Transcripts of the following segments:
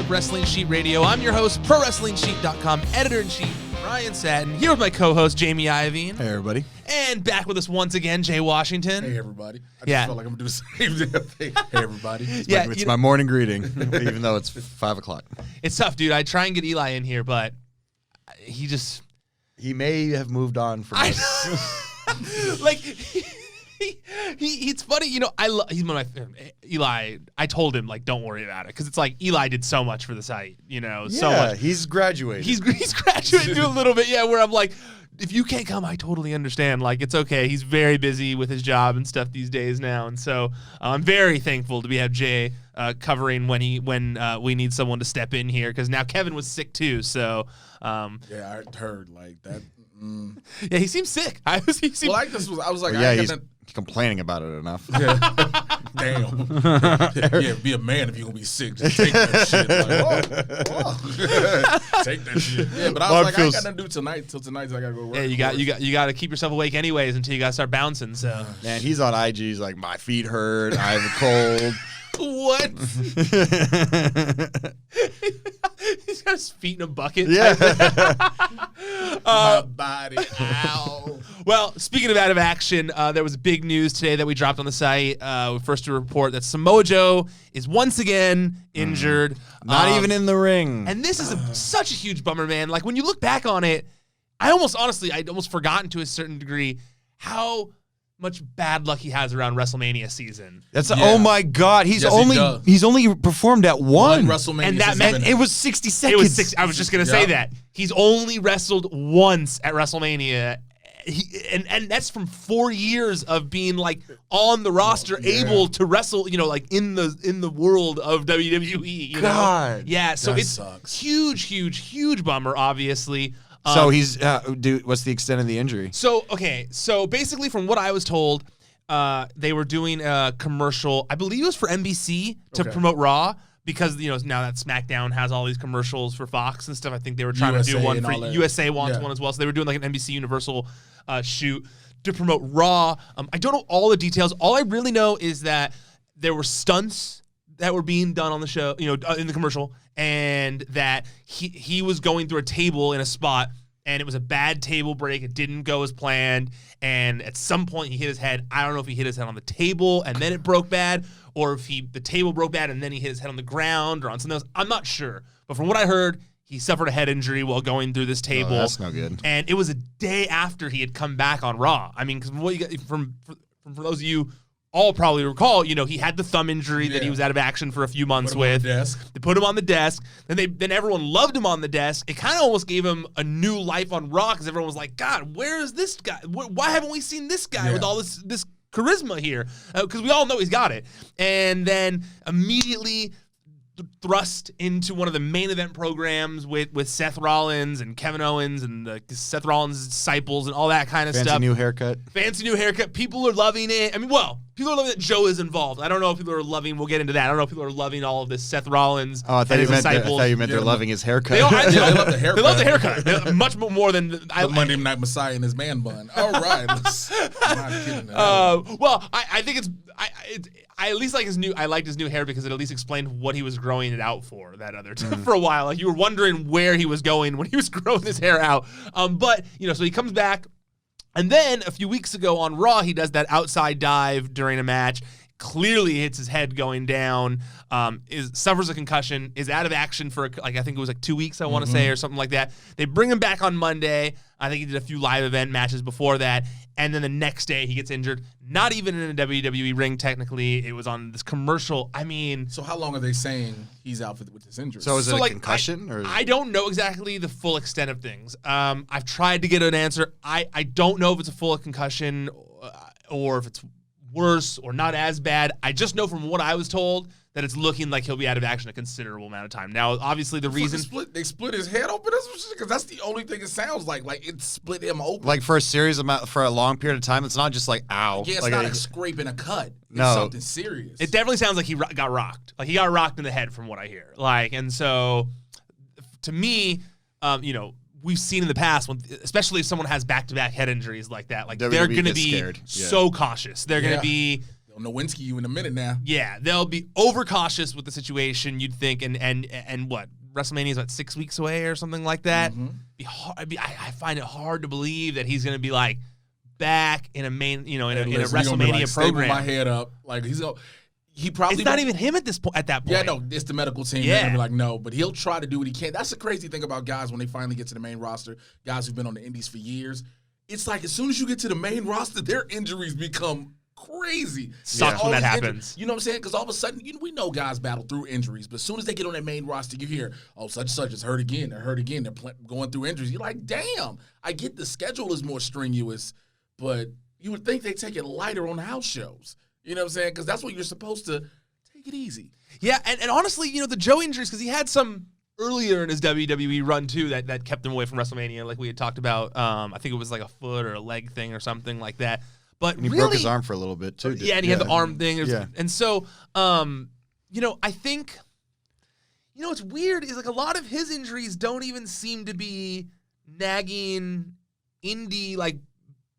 Wrestling Sheet Radio. I'm your host, ProWrestlingSheet.com, editor-in-chief, Ryan Satin, here with my co-host, Jamie Iovine. Hey, everybody. And back with us once again, Jay Washington. Hey, everybody. I just felt like I'm going to do the same damn thing. Hey, everybody. It's my morning greeting, even though it's 5 o'clock. It's tough, dude. I try and get Eli in here, but he may have moved on from us. Like... It's funny, you know. He's one of my Eli. I told him like, don't worry about it, because it's like Eli did so much for the site, you know. Yeah, so much. He's graduated. He's graduated to a little bit, yeah. Where I'm like, if you can't come, I totally understand. Like, it's okay. He's very busy with his job and stuff these days now, and so I'm very thankful to have Jay covering when we need someone to step in here, because now Kevin was sick too. So yeah, I heard like that. Yeah, he seems sick. I was like, yeah, he's complaining about it enough. Yeah. Damn. Yeah, be a man if you're gonna be sick. Just take that shit. Like, take that shit. Yeah, but I was like, I ain't got nothing to do tonight. Till tonight, I gotta go to work. Yeah, you got to keep yourself awake anyways until you gotta start bouncing. So man, he's on IG. He's like, my feet hurt. I have a cold. What? He's got his feet in a bucket. Yeah. My body. Ow. Well, speaking of out of action, there was big news today that we dropped on the site. First to report that Samoa Joe is once again injured. Not even in the ring. And this is such a huge bummer, man. Like, when you look back on it, I'd almost forgotten to a certain degree how much bad luck he has around WrestleMania season. Oh my God, he's only performed at one WrestleMania, and that meant it was 60 seconds. I was just gonna say that he's only wrestled once at WrestleMania, and that's from 4 years of being like on the roster, able to wrestle, you know, like in the world of WWE. You know? Yeah. So it sucks. Huge bummer, obviously. So he's what's the extent of the injury? So basically, from what I was told, they were doing a commercial. I believe it was for NBC to promote Raw, because now that SmackDown has all these commercials for Fox and stuff. I think they were trying to do one for USA wants one as well. So they were doing like an NBC Universal shoot to promote Raw. I don't know all the details. All I really know is that there were stunts that were being done on the show, in the commercial, and that he was going through a table in a spot, and it was a bad table break. It didn't go as planned, and at some point he hit his head. I don't know if he hit his head on the table and then it broke bad, or if the table broke bad and then he hit his head on the ground or on something else. I'm not sure, but from what I heard, he suffered a head injury while going through this table. Oh, that's no good. And it was a day after he had come back on Raw. I mean, because what you got from those of you all probably recall, he had the thumb injury that he was out of action for a few months with. They put him on the desk. Then everyone loved him on the desk. It kind of almost gave him a new life on Raw, because everyone was like, God, where is this guy? Why haven't we seen this guy with all this charisma here? Because we all know he's got it. And then immediately thrust into one of the main event programs with Seth Rollins and Kevin Owens and the Seth Rollins disciples and all that kind of stuff. Fancy new haircut. People are loving it. I mean, people are loving that Joe is involved. I don't know if people are loving, we'll get into that. I don't know if people are loving all of this Seth Rollins I thought you meant they're loving his haircut. They love the haircut. They love the haircut. Much more than the Monday Night Messiah and his man bun. All right. I'm not kidding. Well, I think I at least like I liked his new hair, because it at least explained what he was growing it out for that other time for a while. Like, you were wondering where he was going when he was growing his hair out. But so he comes back, and then a few weeks ago on Raw, he does that outside dive during a match. Clearly hits his head going down, suffers a concussion, is out of action for, I think it was 2 weeks, I want to say, or something like that. They bring him back on Monday. I think he did a few live event matches before that. And then the next day he gets injured. Not even in a WWE ring, technically. It was on this commercial. I mean... So how long are they saying he's out with this injury? So is it a concussion? I don't know exactly the full extent of things. I've tried to get an answer. I don't know if it's a full concussion or if it's worse or not as bad. I just know from what I was told that it's looking like he'll be out of action a considerable amount of time. Now, obviously, the reason... They split his head open? Because that's the only thing it sounds like. Like, it split him open. Like, for a long period of time, it's not just like, ow. Yeah, it's not a scrape and a cut. It's something serious. It definitely sounds like he got rocked. Like, he got rocked in the head from what I hear. And so, to me, we've seen in the past, especially if someone has back-to-back head injuries like that, they're going to be so cautious. They're going to be... Nowinski you in a minute now. Yeah, they'll be overcautious with the situation, you'd think, and what? WrestleMania is what, 6 weeks away or something like that. I find it hard to believe that he's going to be like back in a main, in a WrestleMania program. My head up, like he probably. It's not even him at this point. At that point, yeah, no, it's the medical team. Yeah, they're gonna be like no, but he'll try to do what he can. That's the crazy thing about guys when they finally get to the main roster. Guys who've been on the Indies for years. It's like as soon as you get to the main roster, their injuries become crazy. Sucks when that happens. You know what I'm saying? Because all of a sudden, we know guys battle through injuries, but as soon as they get on that main roster, you hear, oh, such and such is hurt again. They're hurt again. They're going through injuries. You're like, damn. I get the schedule is more strenuous, but you would think they take it lighter on house shows. You know what I'm saying? Because that's what you're supposed to take it easy. Yeah, and honestly, the Joe injuries, because he had some earlier in his WWE run, too, that kept him away from WrestleMania, like we had talked about. I think it was like a foot or a leg thing or something like that. But and he broke his arm for a little bit, too. Yeah, and he had the arm thing. Yeah. And so, I think, what's weird is like a lot of his injuries don't even seem to be nagging indie, like,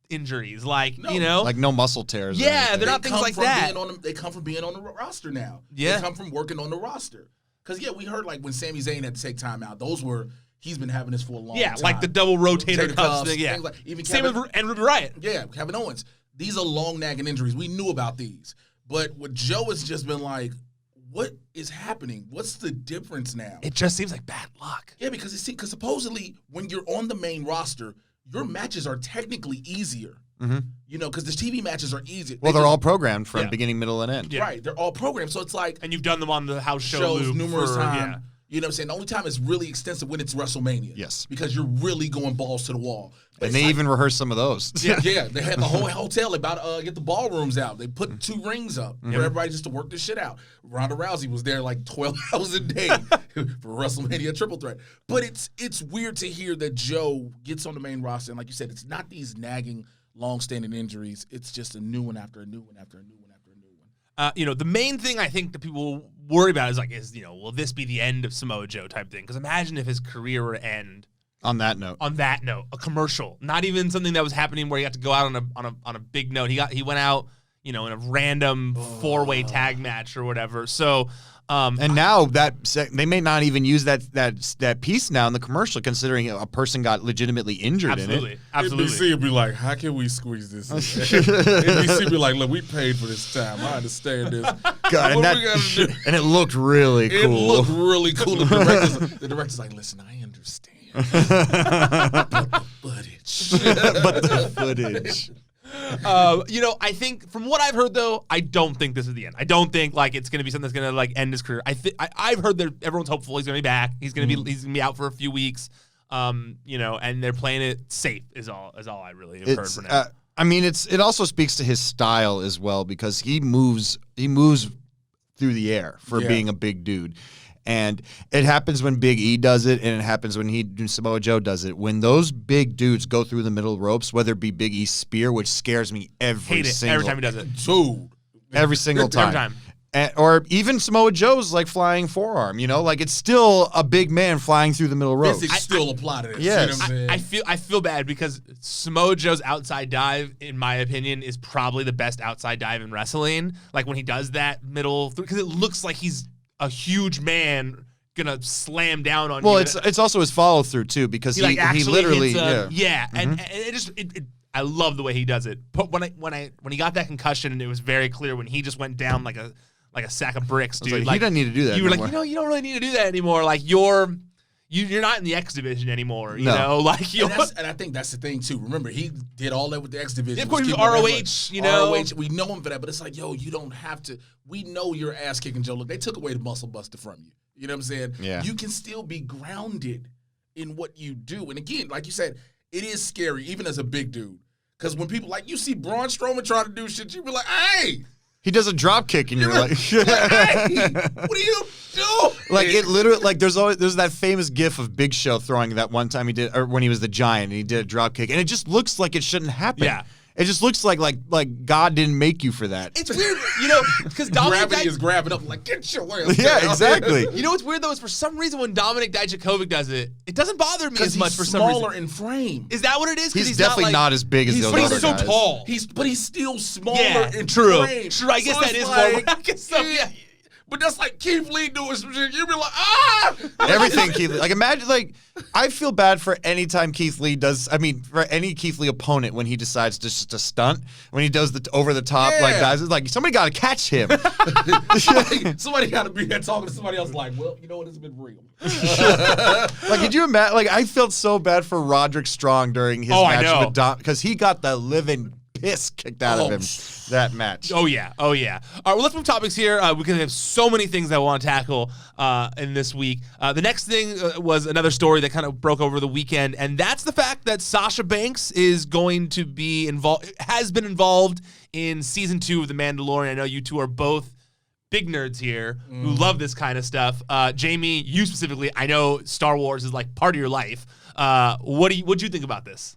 injuries. Like, Like no muscle tears. Yeah, they're not things like that. They come from being on the roster now. Yeah. They come from working on the roster. Because, we heard, like, when Sami Zayn had to take time out, he's been having this for a long time. Yeah, like the double rotator cuffs thing, yeah. Like, even Same with Ruby Riott. Yeah, Kevin Owens. These are long nagging injuries. We knew about these. But with Joe, it's just been like, what is happening? What's the difference now? It just seems like bad luck. Yeah, because supposedly when you're on the main roster, your matches are technically easier. Because the TV matches are easier. Well, they're all programmed from beginning, middle, and end. Yeah. Right, they're all programmed. So it's like... And you've done them on the house shows numerous times. Yeah. You know what I'm saying? The only time it's really extensive when it's WrestleMania. Yes. Because you're really going balls to the wall. But and they even rehearse some of those. Yeah, they had the whole hotel about to get the ballrooms out. They put 2 rings up for everybody just to work this shit out. Ronda Rousey was there like 12 hours a day for WrestleMania Triple Threat. But it's weird to hear that Joe gets on the main roster. And like you said, it's not these nagging, long-standing injuries. It's just a new one after a new one after a new one after a new one. The main thing I think that people worry about is will this be the end of Samoa Joe type thing? Because imagine if his career were to end on that note. A commercial, not even something that was happening where he got to go out on a big note. He went out, in a random 4-way tag match or whatever. So. And now they may not even use that piece now in the commercial, considering a person got legitimately injured in it. Absolutely. NBC would be like, how can we squeeze this in? NBC be like, look, we paid for this time. I understand this. God, and it looked really cool. It looked really cool. The director's like, listen, I understand. But the footage. I think from what I've heard though, I don't think this is the end. I don't think like it's going to be something that's going to like end his career. I've heard that everyone's hopeful he's going to be back. He's going to be out for a few weeks. And they're playing it safe is all I really have heard for now. It also speaks to his style as well, because he moves through the air for being a big dude. And it happens when Big E does it, and it happens when Samoa Joe does it. When those big dudes go through the middle ropes, whether it be Big E's spear, which scares me every time he does it. Dude. Every single time. Every time. Or even Samoa Joe's like flying forearm, like it's still a big man flying through the middle ropes. Physics still apply to this. Yes. You know what I'm saying? I feel bad because Samoa Joe's outside dive, in my opinion, is probably the best outside dive in wrestling. Like when he does that middle, because it looks like he's a huge man gonna slam down on you. Well, it's also his follow through too, because he literally and I love the way he does it. But when he got that concussion, and it was very clear when he just went down like a sack of bricks, dude. He doesn't need to do that. You were like, you don't really need to do that anymore. Like you're not in the X division anymore. You know, like and I think that's the thing too. Remember, he did all that with the X division. Yeah, of course, he was ROH. ROH. We know him for that, but it's like, you don't have to. We know you're ass kicking Joe. Look, they took away the muscle buster from you. You know what I'm saying? Yeah. You can still be grounded in what you do. And again, like you said, it is scary, even as a big dude. Because when people, like, you see Braun Strowman trying to do shit, you be like, hey! He does a drop kick, and you're like, hey, what are you doing? Like, it literally, like, there's that famous gif of Big Show throwing that one time he did, or when he was the Giant, and he did a drop kick, and it just looks like it shouldn't happen. Yeah. It just looks like God didn't make you for that. It's weird, because Gravity is grabbing up like, get your ass Yeah, down. exactly. You know what's weird though is for some reason when Dominic Dijakovic does it, it doesn't bother me as much for some reason. Smaller in frame. Is that what it is? He's definitely not as big as those but other he's so guys. tall. But he's still smaller in true. frame. True, I guess So that it's is like, more. I guess so, yeah. But that's like Keith Lee doing some shit. You'd be like, ah! Everything Keith Lee. Like, imagine, I feel bad for any time Keith Lee does, for any Keith Lee opponent when he decides to stunt, when he does the over the top, guys, it's like, somebody got to catch him. Somebody got to be there talking to somebody else like, well, you know what, it's been real. Could you imagine, I felt so bad for Roderick Strong during his match with Dom, because he got the living piss kicked out of him that match. Oh yeah. All right, well, let's move topics here. We can have so many things that I want to tackle in this week. The next thing was another story that kind of broke over the weekend, and that's the fact that Sasha Banks is going to be has been involved in season 2 of The Mandalorian. I know you two are both big nerds here who love this kind of stuff. Jamie, you specifically, I know Star Wars is like part of your life. What'd you think about this?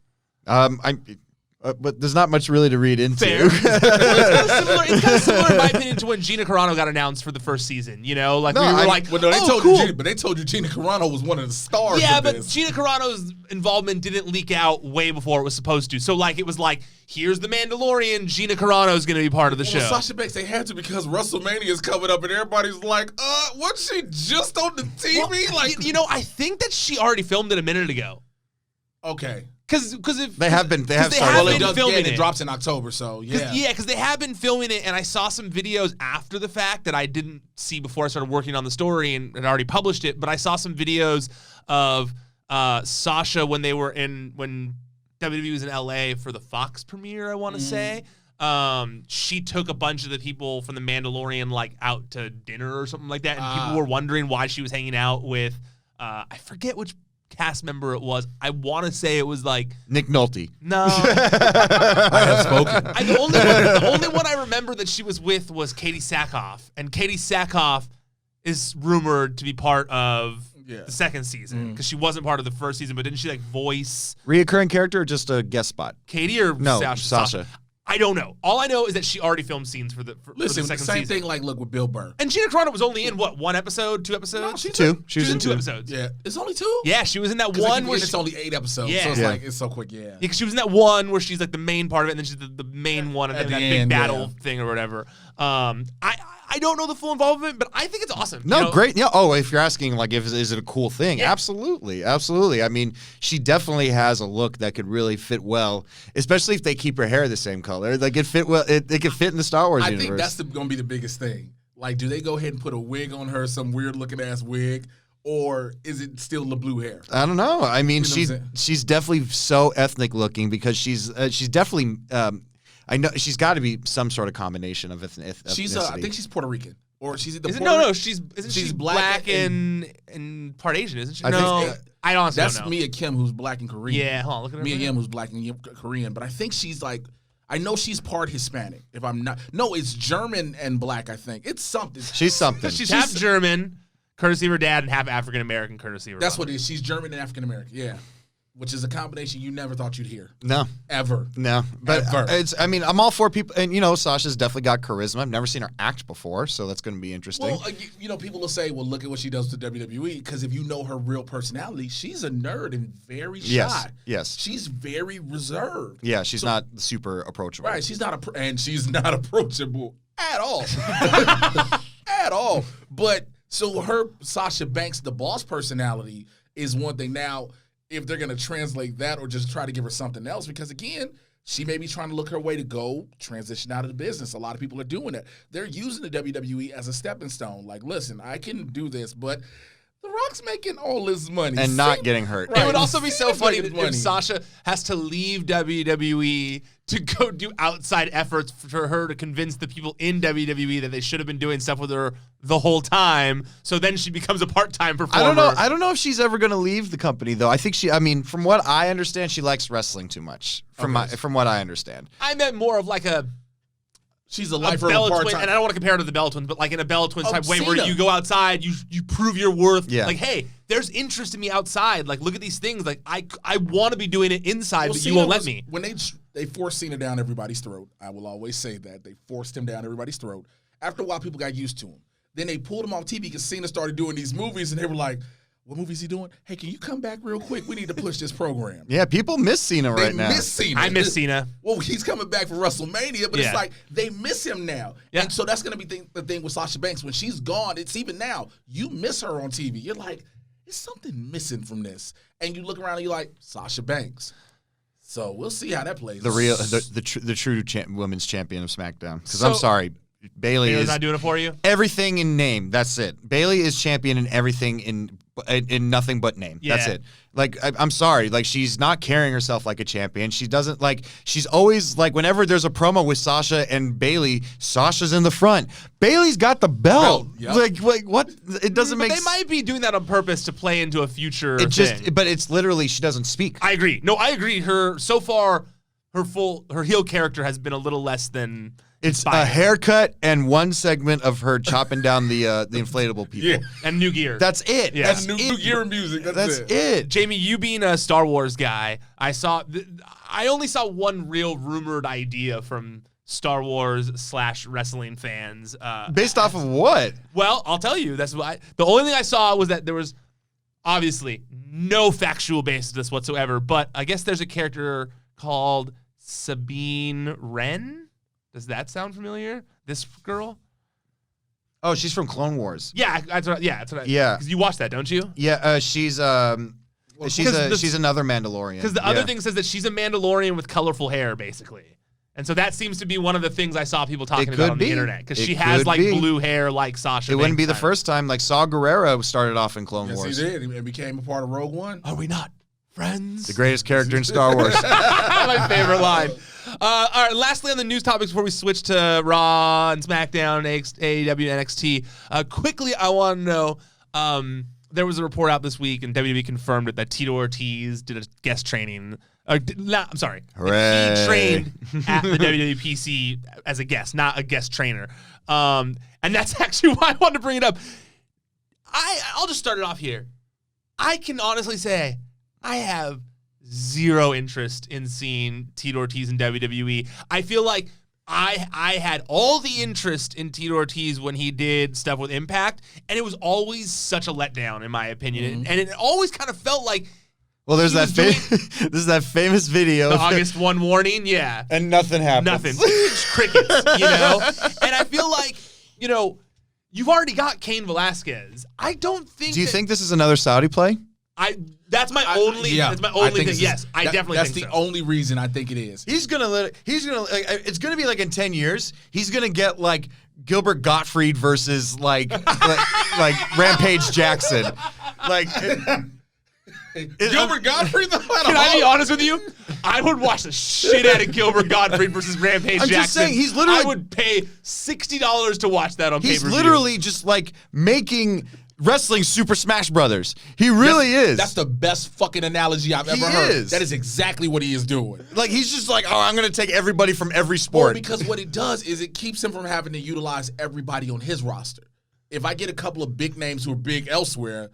But there's not much really to read into. Fair. It's kind of similar in my opinion to when Gina Carano got announced for the first season. We were like, they told you Gina Carano was one of the stars. Yeah, of but this. Gina Carano's involvement didn't leak out way before it was supposed to. So it was like, here's the Mandalorian. Gina Carano's going to be part of the show. Sasha Banks, they had to because WrestleMania is coming up and everybody's like, was she just on the TV? Well, I think that she already filmed it a minute ago. Okay. Because if they have filming it drops in October, so yeah. Because they have been filming it, and I saw some videos after the fact that I didn't see before I started working on the story and had already published it. But I saw some videos of Sasha when WWE was in LA for the Fox premiere, I want to say. She took a bunch of the people from The Mandalorian out to dinner or something like that, and people were wondering why she was hanging out with I forget which cast member it was. I want to say it was Nick Nolte. No. I have spoken. The only one I remember that she was with was Katie Sackhoff. And Katie Sackhoff is rumored to be part of the second season because she wasn't part of the first season, but didn't she voice? Reoccurring character or just a guest spot? Katie or no, Sasha? I don't know. All I know is that she already filmed scenes for the second season. Same thing look with Bill Burr. And Gina Carano was only in, one episode, 2 episodes? No, two. She was in 2 episodes. Yeah. It's only 2? Yeah, she was in that one where it's only 8 episodes, so it's it's so quick, yeah. Because she was in that one where she's the main part of it, and then she's the main one of that big battle thing or whatever. I don't know the full involvement, but I think it's awesome. No, great. Yeah. Oh, if you're asking, is it a cool thing? Yeah. Absolutely. I mean, she definitely has a look that could really fit well, especially if they keep her hair the same color. It fit well. It could fit in the Star Wars universe. I think that's going to be the biggest thing. Do they go ahead and put a wig on her, some weird looking ass wig, or is it still the blue hair? I don't know. I mean, she's definitely so ethnic looking because she's definitely. I know she's got to be some sort of combination of ethnicity. I think she's Puerto Rican, or she's either she's black and part Asian, isn't she? I honestly that's don't know. Mia Kim, who's black and Korean. Yeah, hold on, look at her. Mia Kim, who's black and Korean, but I think she's I know she's part Hispanic. If I'm not, no, it's German and black. I think it's something. She's something. She's half German, courtesy of her dad, and half African American, courtesy of her That's mother. what it is. She's German and African American. Yeah. Which is a combination you never thought you'd hear. No. Ever. No. But Ever. I'm all for people. And, Sasha's definitely got charisma. I've never seen her act before, so that's going to be interesting. Well, people will say, well, look at what she does to WWE, because if you know her real personality, she's a nerd and very shy. Yes. She's very reserved. Yeah, she's not super approachable. Right. She's not approachable at all. At all. But so her Sasha Banks, the boss personality, is one thing. Now, if they're going to translate that or just try to give her something else, because again, she may be trying to look her way to go transition out of the business. A lot of people are doing it. They're using the WWE as a stepping stone. Listen, I can do this, but The Rock's making all this money. And not getting hurt. Right. It would also be so funny if Sasha has to leave WWE to go do outside efforts for her to convince the people in WWE that they should have been doing stuff with her the whole time. So then she becomes a part-time performer. I don't know if she's ever going to leave the company, though. I think from what I understand, she likes wrestling too much. From what I understand. I meant more of she's a lifer Bella part-time. Twin, and I don't want to compare her to the Bella Twins, but in a Bella Twins type way where Cena. you go outside, you prove your worth. Yeah. Hey, there's interest in me outside. Look at these things. I want to be doing it inside, but you Cena won't let me. When they They forced Cena down everybody's throat. I will always say that. They forced him down everybody's throat. After a while, people got used to him. Then they pulled him off TV because Cena started doing these movies, and they were like, what movie is he doing? Hey, can you come back real quick? We need to push this program. Yeah, people miss Cena right now. They miss Cena. I miss Cena. Well, he's coming back for WrestleMania, but it's like they miss him now. Yeah. And so that's going to be the thing with Sasha Banks. When she's gone, it's even now. You miss her on TV. You're like, there's something missing from this. And you look around and you're like, Sasha Banks. So we'll see how that plays. The true women's champion of SmackDown. Because I'm sorry, Bayley is not doing it for you. Everything in name. That's it. Bayley is champion in everything in nothing but name. Yeah. That's it. Like I'm sorry, like she's not carrying herself like a champion. She doesn't like. She's always like whenever there's a promo with Sasha and Bayley, Sasha's in the front. Bayley's got the belt. Yep. Like what? It doesn't make. They might be doing that on purpose to play into a future. But it's literally she doesn't speak. I agree. No, I agree. So far, her heel character has been a little less than. It's inspired. a haircut and one segment of her chopping down the inflatable people. Yeah. And new gear. That's it. Yeah. That's new gear and music. That's it. Jamie, you being a Star Wars guy, I only saw one real rumored idea from Star Wars / wrestling fans. Based off of what? Well, I'll tell you. That's what the only thing I saw was that there was obviously no factual basis to this whatsoever, but I guess there's a character called Sabine Wren. Does that sound familiar? This girl? Oh, she's from Clone Wars. Yeah, that's what. Yeah. Because you watch that, don't you? Yeah, she's another Mandalorian. Because the other thing says that she's a Mandalorian with colorful hair, basically. And so that seems to be one of the things I saw people talking about on the internet. Because she has like blue hair like Sasha. It wouldn't be the first time. Like Saw Gerrera started off in Clone Wars. Yes, he did. It became a part of Rogue One. Are we not friends? The greatest character in Star Wars. My favorite line. All right, lastly on the news topics before we switch to Raw and SmackDown, AEW and NXT. Quickly, I want to know, there was a report out this week, and WWE confirmed it, that Tito Ortiz did a guest training. I'm sorry. Hooray. He trained at the WWE PC as a guest, not a guest trainer. And that's actually why I wanted to bring it up. I'll just start it off here. I can honestly say I have zero interest in seeing Tito Ortiz in WWE. I feel like I had all the interest in Tito Ortiz when he did stuff with Impact, and it was always such a letdown, in my opinion. Mm-hmm. And it always kind of felt like. Well, there's that this is that famous video. The August 1 warning, yeah. And nothing happens. Nothing. Crickets, you know? And I feel like, you've already got Cain Velasquez. I don't think. Do you think this is another Saudi play? That's my only thing. Yes, I definitely think so. That's the only reason I think it is. It's gonna be like in 10 years, he's gonna get like Gilbert Gottfried versus like Rampage Jackson. Like Gilbert Gottfried though? Can I be honest with you? I would watch the shit out of Gilbert Gottfried versus Rampage Jackson. I'm just saying, he's literally. I would pay $60 to watch that on pay-per-view. He's literally just like making wrestling Super Smash Brothers. He really is. That's the best fucking analogy I've ever heard. That is exactly what he is doing. Like, he's just like, I'm going to take everybody from every sport. Well, because what it does is it keeps him from having to utilize everybody on his roster. If I get a couple of big names who are big elsewhere,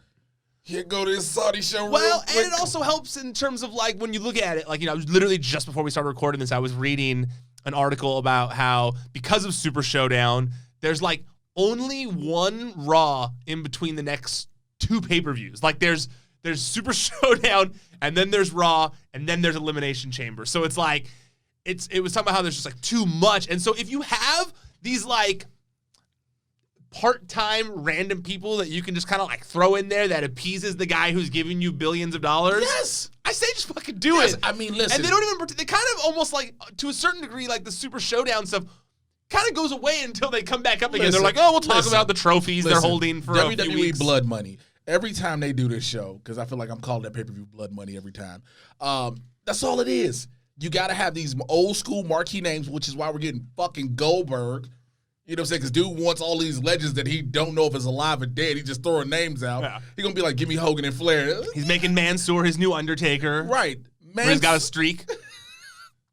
here go this Saudi show real quick. And it also helps in terms of, like, when you look at it, like, literally just before we started recording this, I was reading an article about how, because of Super Showdown, there's, like, only one Raw in between the next two pay-per-views. Like, there's Super Showdown, and then there's Raw, and then there's Elimination Chamber. So it's like, it was talking about how there's just, like, too much. And so if you have these, like, part-time random people that you can just kind of, like, throw in there that appeases the guy who's giving you billions of dollars. Yes. I say just fucking do it. I mean, listen. And they don't even, they kind of almost, like, to a certain degree, like, the Super Showdown stuff kind of goes away until they come back up again. They're like, we'll talk about the trophies they're holding for a few weeks. WWE Blood Money. Every time they do this show, because I feel like I'm calling that pay-per-view Blood Money every time, that's all it is. You got to have these old school marquee names, which is why we're getting fucking Goldberg. You know what I'm saying? Because dude wants all these legends that he don't know if it's alive or dead. He's just throwing names out. Yeah. He's going to be like, give me Hogan and Flair. He's making Mansoor his new Undertaker. Right. He's got a streak.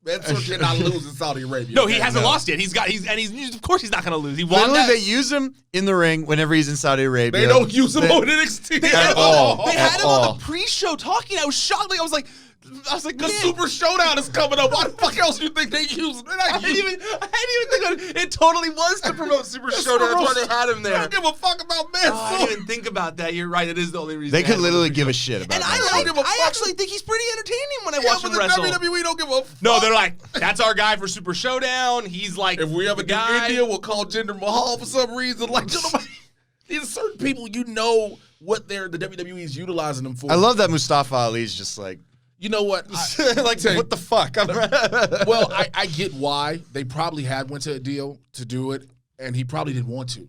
Mansoor cannot lose in Saudi Arabia. No, he hasn't lost yet. He's of course he's not going to lose. He won. Literally, they use him in the ring whenever he's in Saudi Arabia. They don't use him on NXT at all. They had him on the pre-show talking. I was shocked. Like, I was like, I was like, the Super Showdown is coming up. Why the fuck else do you think they use it? I didn't even think it totally was to promote Super Showdown. That's why they had him there. I don't give a fuck about Mansoor. I didn't even think about that. You're right. It is the only reason. They could literally give a shit about and that. I actually think he's pretty entertaining when I watch him wrestle. WWE don't give a fuck. No, they're like, that's our guy for Super Showdown. He's like, if we ever do guy. India, we'll call Jinder Mahal for some reason. Like, these are certain people, you know what the WWE is utilizing them for. I love that Mustafa Ali's just like, you know what? like, what the fuck? Well, I get why. They probably went to a deal to do it, and he probably didn't want to.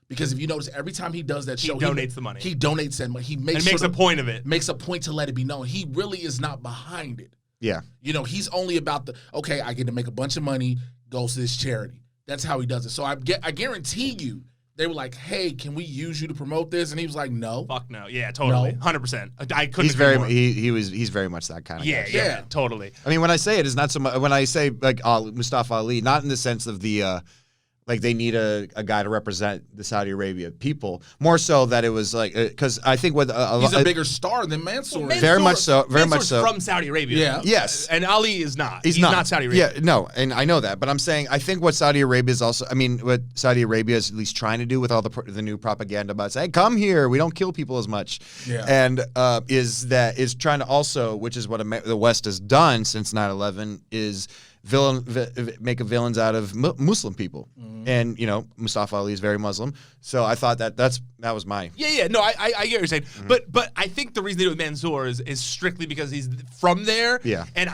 Because if you notice, every time he does that show, he donates the money. He donates that money. He makes a point of it. Makes a point to let it be known. He really is not behind it. Yeah. You know, he's only about okay, I get to make a bunch of money, goes to this charity. That's how he does it. So I guarantee you, they were like, hey, can we use you to promote this? And he was like, no. Fuck no. Yeah, totally. 100%. I couldn't He's agree more. he's very much that kind of guy. Yeah, totally. I mean, when I say it, it's not so much when I say like Mustafa Ali, not in the sense of the like they need a guy to represent the Saudi Arabia people. More so that it was like because I think with he's a bigger star than Mansoor. Well, very much so. Very much Mansoor's so. from Saudi Arabia. Yeah. Yes. And Ali is not. He's not Saudi Arabia. Yeah, no, and I know that, but I'm saying I think what Saudi Arabia is also. I mean, what Saudi Arabia is at least trying to do with all the new propaganda about saying, hey, come here, we don't kill people as much. Yeah. And is trying to also, which is what the West has done since 9/11, is make villains out of Muslim people. And, you know, Mustafa Ali is very Muslim. So I thought that was my... Yeah. No, I get what you're saying. But I think the reason they do it with Mansoor is strictly because he's from there. Yeah. And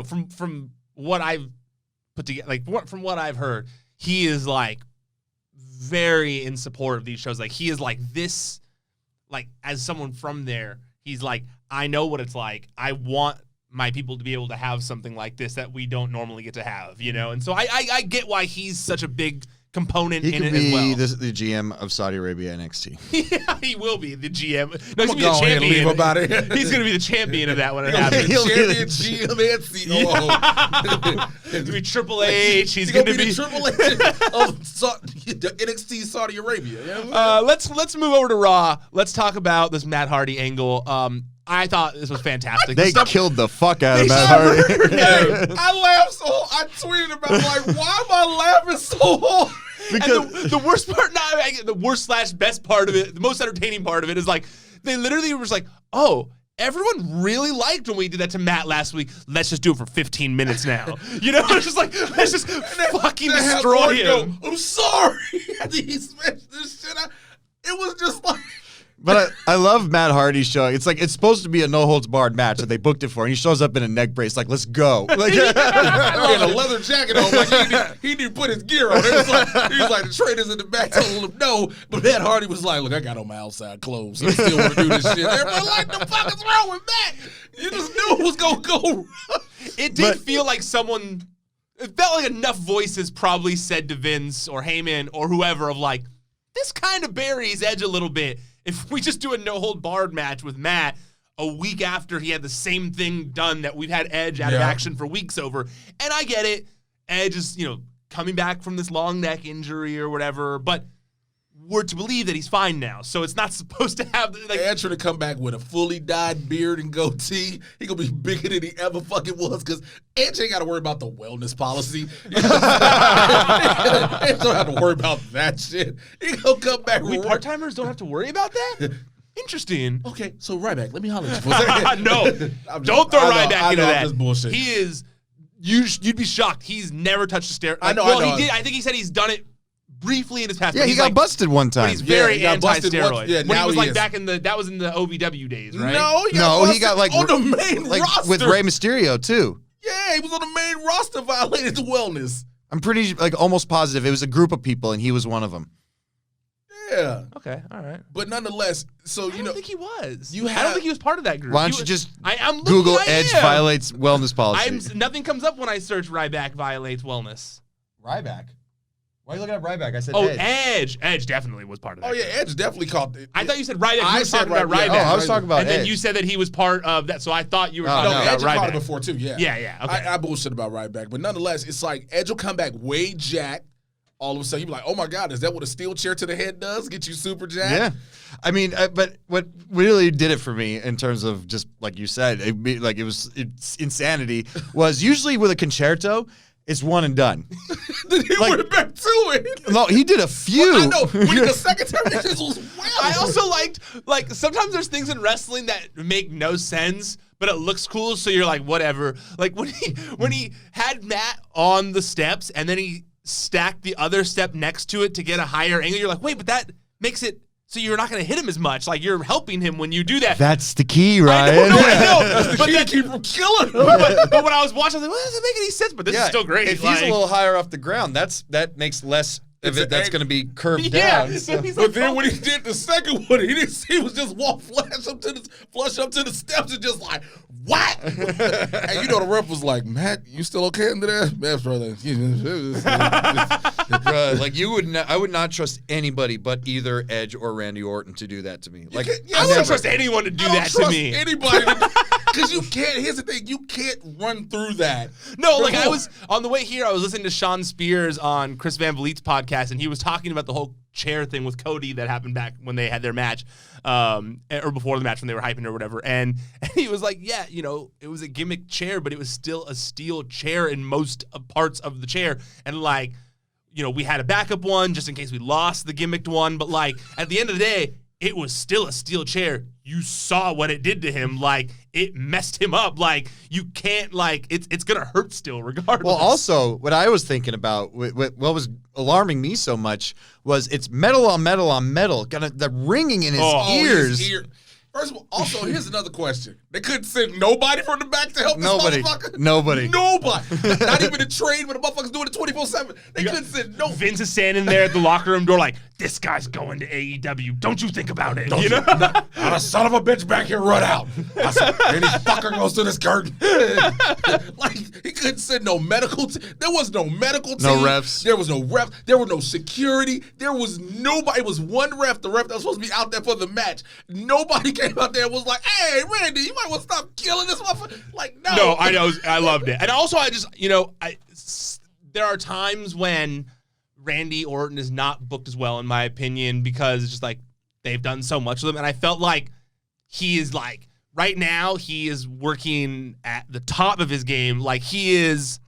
from what I've put together, like from what I've heard, he is like very in support of these shows. Like he is like this, like as someone from there, he's like, I know what it's like. I want my people to be able to have something like this that we don't normally get to have, you know? And so I get why he's such a big component in it as well. He could be the GM of Saudi Arabia NXT. Yeah, he will be the GM. No, I'm gonna go ahead and leave about it. He's going to be the champion of that when it happens. He'll be the GM and COO. He's going to be Triple H. He's going going to be the Triple H of the NXT Saudi Arabia. You know? Let's move over to Raw. Let's talk about this Matt Hardy angle. I thought this was fantastic. They killed the fuck out of Matt Hardy. Hey, I laughed so I tweeted about like, why am I laughing so hard? Because the worst part, the worst / best part of it, the most entertaining part of it is like they literally was like, oh, everyone really liked when we did that to Matt last week. Let's just do it for 15 minutes now. You know, it's just like let's just fucking destroy him. I'm sorry. He smashed this shit out. It was just like. But I love Matt Hardy showing. It's like it's supposed to be a no holds barred match that they booked it for, and he shows up in a neck brace. Like, let's go. Like, he had a leather jacket on. Like he didn't put his gear on. He was like the trainers in the back told him no. But Matt Hardy was like, look, I got on my outside clothes. So I still want to do this shit. Everybody like, the fuck is wrong with Matt? You just knew it was gonna go. It did feel like someone. It felt like enough voices probably said to Vince or Heyman or whoever of like, this kind of buries Edge a little bit. If we just do a no-hold-barred match with Matt a week after he had the same thing done that we've had Edge out of action for weeks over. And I get it. Edge is, coming back from this long neck injury or whatever, but we're to believe that he's fine now. So it's not supposed to have... like Edge to come back with a fully dyed beard and goatee. He gonna be bigger than he ever fucking was because Edge ain't got to worry about the wellness policy. Edge don't have to worry about that shit. He gonna come back. We part-timers don't have to worry about that? Interesting. Okay, so Ryback, let me holler at you for a second. No, don't throw Ryback into that. This bullshit. He is... You'd be shocked. He's never touched a steroid. I know. He did. I think he said he's done it briefly in his past. Yeah, he got busted one time. But he's very anti-steroid. Yeah, when now he was he like is. back in that was in the OVW days, right? No, he got like on the main roster with Rey Mysterio too. Yeah, he was on the main roster, violated the wellness. I'm pretty almost positive it was a group of people and he was one of them. Yeah. Okay. All right. But nonetheless, so I don't think he was. You I don't think he was part of that group. Why don't you just I'm Google Edge violates wellness policy? Nothing comes up when I search Ryback violates wellness. Ryback? Why are you looking at Ryback? I said Edge. Edge definitely was part of that. Oh, yeah, Edge definitely caught it. I thought you said Ryback. I was said talking about Ryback. Oh, I was talking about and Edge. then you said that he was part of that, so I thought you were No, talking about Edge Ryback. caught it before, too, yeah. Yeah, okay. I bullshit about Ryback. But nonetheless, it's like Edge will come back way jacked, all of a sudden you be like, oh my God, is that what a steel chair to the head does? Get you super jacked? Yeah. I mean, but what really did it for me in terms of just like you said, it's insanity, was usually with a concerto, it's one and done. Then he went back to it. No, he did a few. Well, I know. When the second time, it just was wild. I also liked, like, sometimes there's things in wrestling that make no sense, but it looks cool, so you're like, whatever. Like, when he had Matt on the steps, and then he stacked the other step next to it to get a higher angle, you're like, wait, but that makes it so you're not going to hit him as much. Like, you're helping him when you do that. That's the key, Ryan. I know. That's the key to keep from killing him. But when I was watching, I was like, well, doesn't make any sense, but this is still great. If he's a little higher off the ground, that makes less of it that's going to be curved down. So. But then when he did the second one, he was just flush up to the steps and just like, what? And the ref was like, Matt, you still okay under there? Matt's brother. I would not trust anybody but either Edge or Randy Orton to do that to me. Like, I wouldn't trust anyone to do that to me. Anybody. Because you can't, here's the thing, you can't run through that. No, like I was, on the way here, I was listening to Sean Spears on Chris Van Vliet's podcast, and he was talking about the whole chair thing with Cody that happened back when they had their match, or before the match when they were hyping or whatever. And he was like, yeah, it was a gimmick chair, but it was still a steel chair in most parts of the chair. And like, we had a backup one just in case we lost the gimmicked one. But like, at the end of the day, it was still a steel chair. You saw what it did to him. Like, it messed him up. Like, you can't, like, it's going to hurt still regardless. Well, also, what I was thinking about, what was alarming me so much was it's metal on metal on metal. Got the ringing in his ears. First of all, also, here's another question. They couldn't send nobody from the back to help this motherfucker? Nobody. Not even a trade when the motherfucker's doing it 24/7. They couldn't send no. Vince is standing there at the locker room door like, this guy's going to AEW. Don't you think about it. Not a son of a bitch back here run out. Any fucker goes through this curtain. Like, he couldn't send no medical there was no medical team. No refs. There was no refs. There was no security. There was nobody. It was one ref, the ref that was supposed to be out there for the match. Nobody came out there and was like, hey, Randy, you might want to stop killing this motherfucker. Like, no. No, I know. I loved it. And also, I just, there are times when Randy Orton is not booked as well, in my opinion, because it's just like they've done so much with him. And I felt like he is like, right now, he is working at the top of his game. Like, he's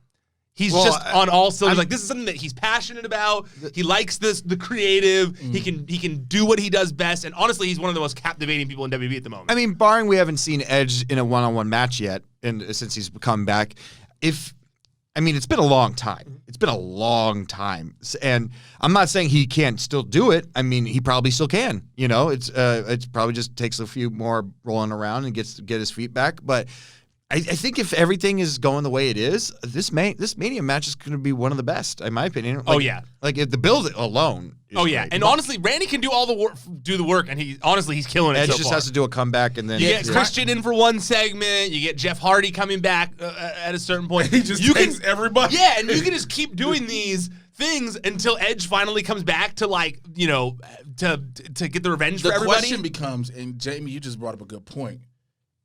just on all cylinders. Like, this is something that he's passionate about. He likes the creative. He can do what he does best. And honestly, he's one of the most captivating people in WWE at the moment. I mean, barring we haven't seen Edge in a one-on-one match yet, and since he's come back, it's been a long time. It's been a long time. And I'm not saying he can't still do it. I mean, he probably still can. It's probably just takes a few more rolling around and get his feet back. But I think if everything is going the way it is, this Mania match is going to be one of the best, in my opinion. Like if the build alone. Great. And honestly, Randy can do all the work, and he's killing it. Edge so just far. has to do a comeback, and then you get Christian in for one segment. You get Jeff Hardy coming back at a certain point. He just takes everybody. Yeah, and you can just keep doing these things until Edge finally comes back to to get the revenge for everybody. The question becomes, and Jamie, you just brought up a good point.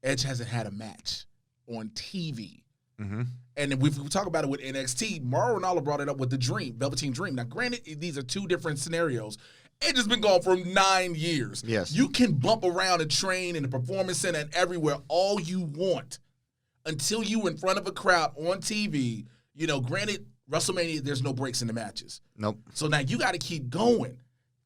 Edge hasn't had a match on TV. Mm-hmm. And if we talk about it with NXT, Mauro Ranallo brought it up with the Dream, Velveteen Dream. Now, granted, these are two different scenarios. Edge has been gone for 9 years. Yes. You can bump around and train in the Performance Center and everywhere all you want until you in front of a crowd on TV. Granted, WrestleMania, there's no breaks in the matches. Nope. So now you got to keep going.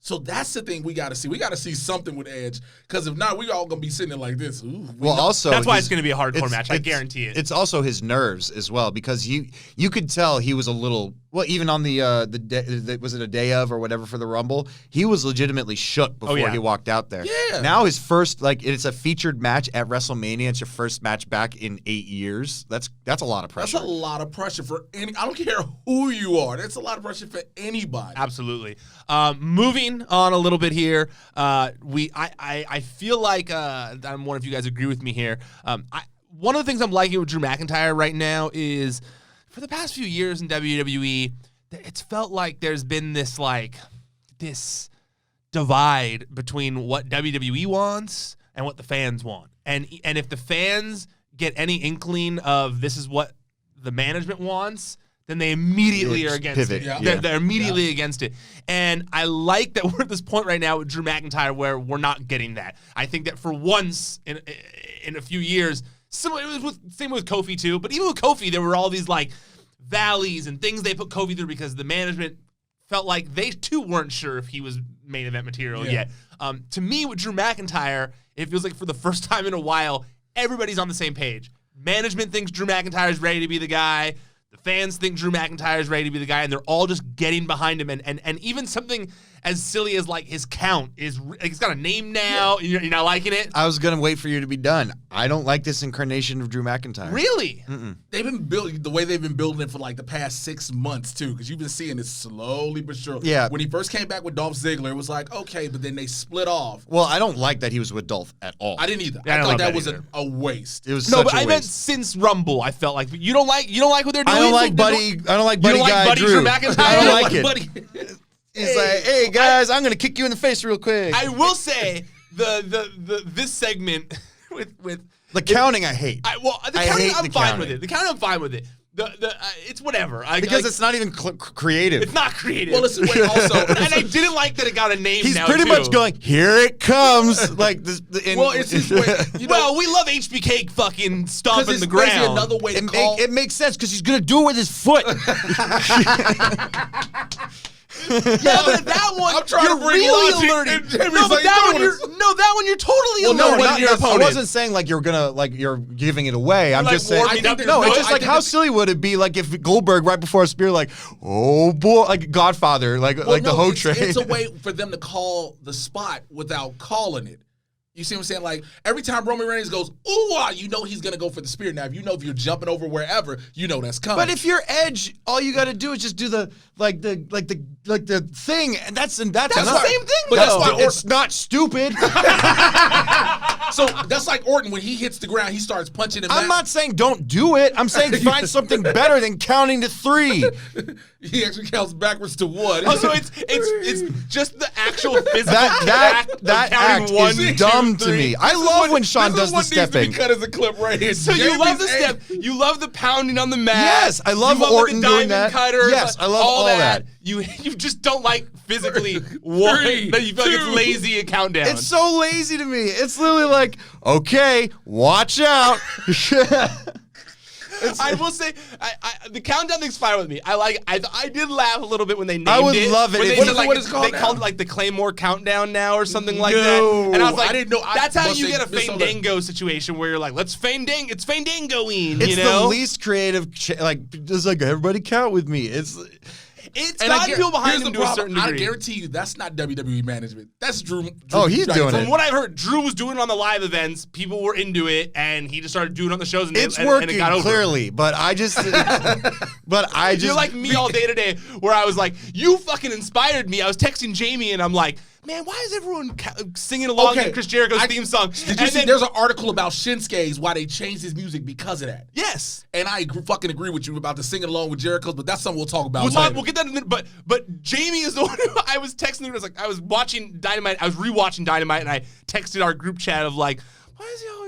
So that's the thing we got to see. We got to see something with Edge, because if not, we all going to be sitting there like this. Also, that's why it's going to be a hardcore match. I guarantee it. It's also his nerves as well, because you could tell he was a little, well, even on the was it a day of or whatever for the Rumble, he was legitimately shook before he walked out there. Yeah. Now his first, it's a featured match at WrestleMania. It's your first match back in 8 years. That's a lot of pressure. That's a lot of pressure for I don't care who you are. That's a lot of pressure for anybody. Absolutely. Moving on a little bit here, I feel like I'm one of you guys agree with me here. One of the things I'm liking with Drew McIntyre right now is, for the past few years in WWE, it's felt like there's been this divide between what WWE wants and what the fans want. And if the fans get any inkling of this is what the management wants, then they immediately are against pivot. it. Yeah. They're immediately against it. And I like that we're at this point right now with Drew McIntyre where we're not getting that. I think that for once in a few years, it was same with Kofi too, but even with Kofi, there were all these like valleys and things they put Kofi through because the management felt like they too weren't sure if he was main event material yet. To me, with Drew McIntyre, it feels like for the first time in a while, everybody's on the same page. Management thinks Drew McIntyre is ready to be the guy. The fans think Drew McIntyre is ready to be the guy, and they're all just getting behind him. And even something as silly as like his count is, like, he's got a name now. Yeah. You're not liking it? I was gonna wait for you to be done. I don't like this incarnation of Drew McIntyre. Really? They've been building the way they've been building it for like the past 6 months too, because you've been seeing it slowly but surely. Yeah. When he first came back with Dolph Ziggler, it was like okay, but then they split off. Well, I don't like that he was with Dolph at all. I didn't either. Yeah, I I don't thought love that that was either. a waste. It was No, such but a I meant waste. since Rumble, I felt like you don't like what they're doing. I don't like Buddy. I don't like Buddy like guy Buddy Drew. Drew McIntyre? I don't You like Like, it. buddy. He's like, hey guys, I'm gonna kick you in the face real quick. I will say this segment with The counting I hate. the I counting, hate I'm the fine counting. with it. The counting, I'm fine with it. It's whatever. Because it's not even creative. it's not creative. Well, listen. Wait. Also, and I didn't like that it got a name. He's now, pretty too. much going, here it comes. Like this. well, it's his way. You know, Well, we love HBK fucking stomping because the it's basically ground. another way to call. It makes sense because he's gonna do it with his foot. Yeah, but that one, I'm trying you're to bring really logic, alerting. and Jimmy's No, but like, that no, one, that one, you're totally Well, no, alerting not, your I opponent. wasn't saying like you're giving it away. I'm Like just saying. warming up No, your it's foot? just like I how think silly would it be like if Goldberg right before a spear, like, oh boy, like Godfather, like Well, the no, hoe it's, train. it's a way for them to call the spot without calling it. You see what I'm saying? Like every time Roman Reigns goes, ooh, you know he's gonna go for the spear. Now, if you're jumping over wherever, you know that's coming. But if you're Edge, all you got to do is just do the thing, and that's That's enough. the same thing, But that's though. why It's not stupid. so that's like Orton when he hits the ground, he starts punching him. I'm not saying don't do it. I'm saying find something better than counting to 3. He actually counts backwards to 1. Also, it's just the actual physical That act of act counting 1, is 2, dumb to 3. me. I love when Sean does the This is what needs to stepping. be cut as a clip right here. So you love the step. You love the pounding on the mat. Yes, I love you Orton the doing diamond that. Cutter, Yes, I love all that. You just don't like physically one. Three, That you feel like it's 2. lazy at countdown. It's so lazy to me. It's literally like, okay, watch out. I will say, the countdown thing's fine with me. I did laugh a little bit when they named it. I would love it When if they you- said, like, what is it called They now? called it like the Claymore Countdown now or something like No. that. And I was like, I didn't know. That's how must you have get a misunderstood. Fandango situation where you're like, it's Fandangoing, It's you know? the least creative, just like everybody count with me. It's And got I people behind here's him the to a problem. certain I degree. guarantee you that's not WWE management. That's Drew. Oh, he's doing From it. what I've heard, Drew was doing it on the live events. People were into it, and he just started doing it on the shows, and It's and working it got over. clearly, but I just, You're like me all day today, where I was like, you fucking inspired me. I was texting Jamie, and I'm like, man, why is everyone singing along to Chris Jericho's theme song? Did you see? There's an article about Shinsuke's why they changed his music because of that. Yes. And I fucking agree with you about the singing along with Jericho's, but that's something we'll talk about later. We'll get that in a minute, but Jamie is the one who I was texting. I was watching Dynamite. I was rewatching Dynamite, and I texted our group chat of like, why is he always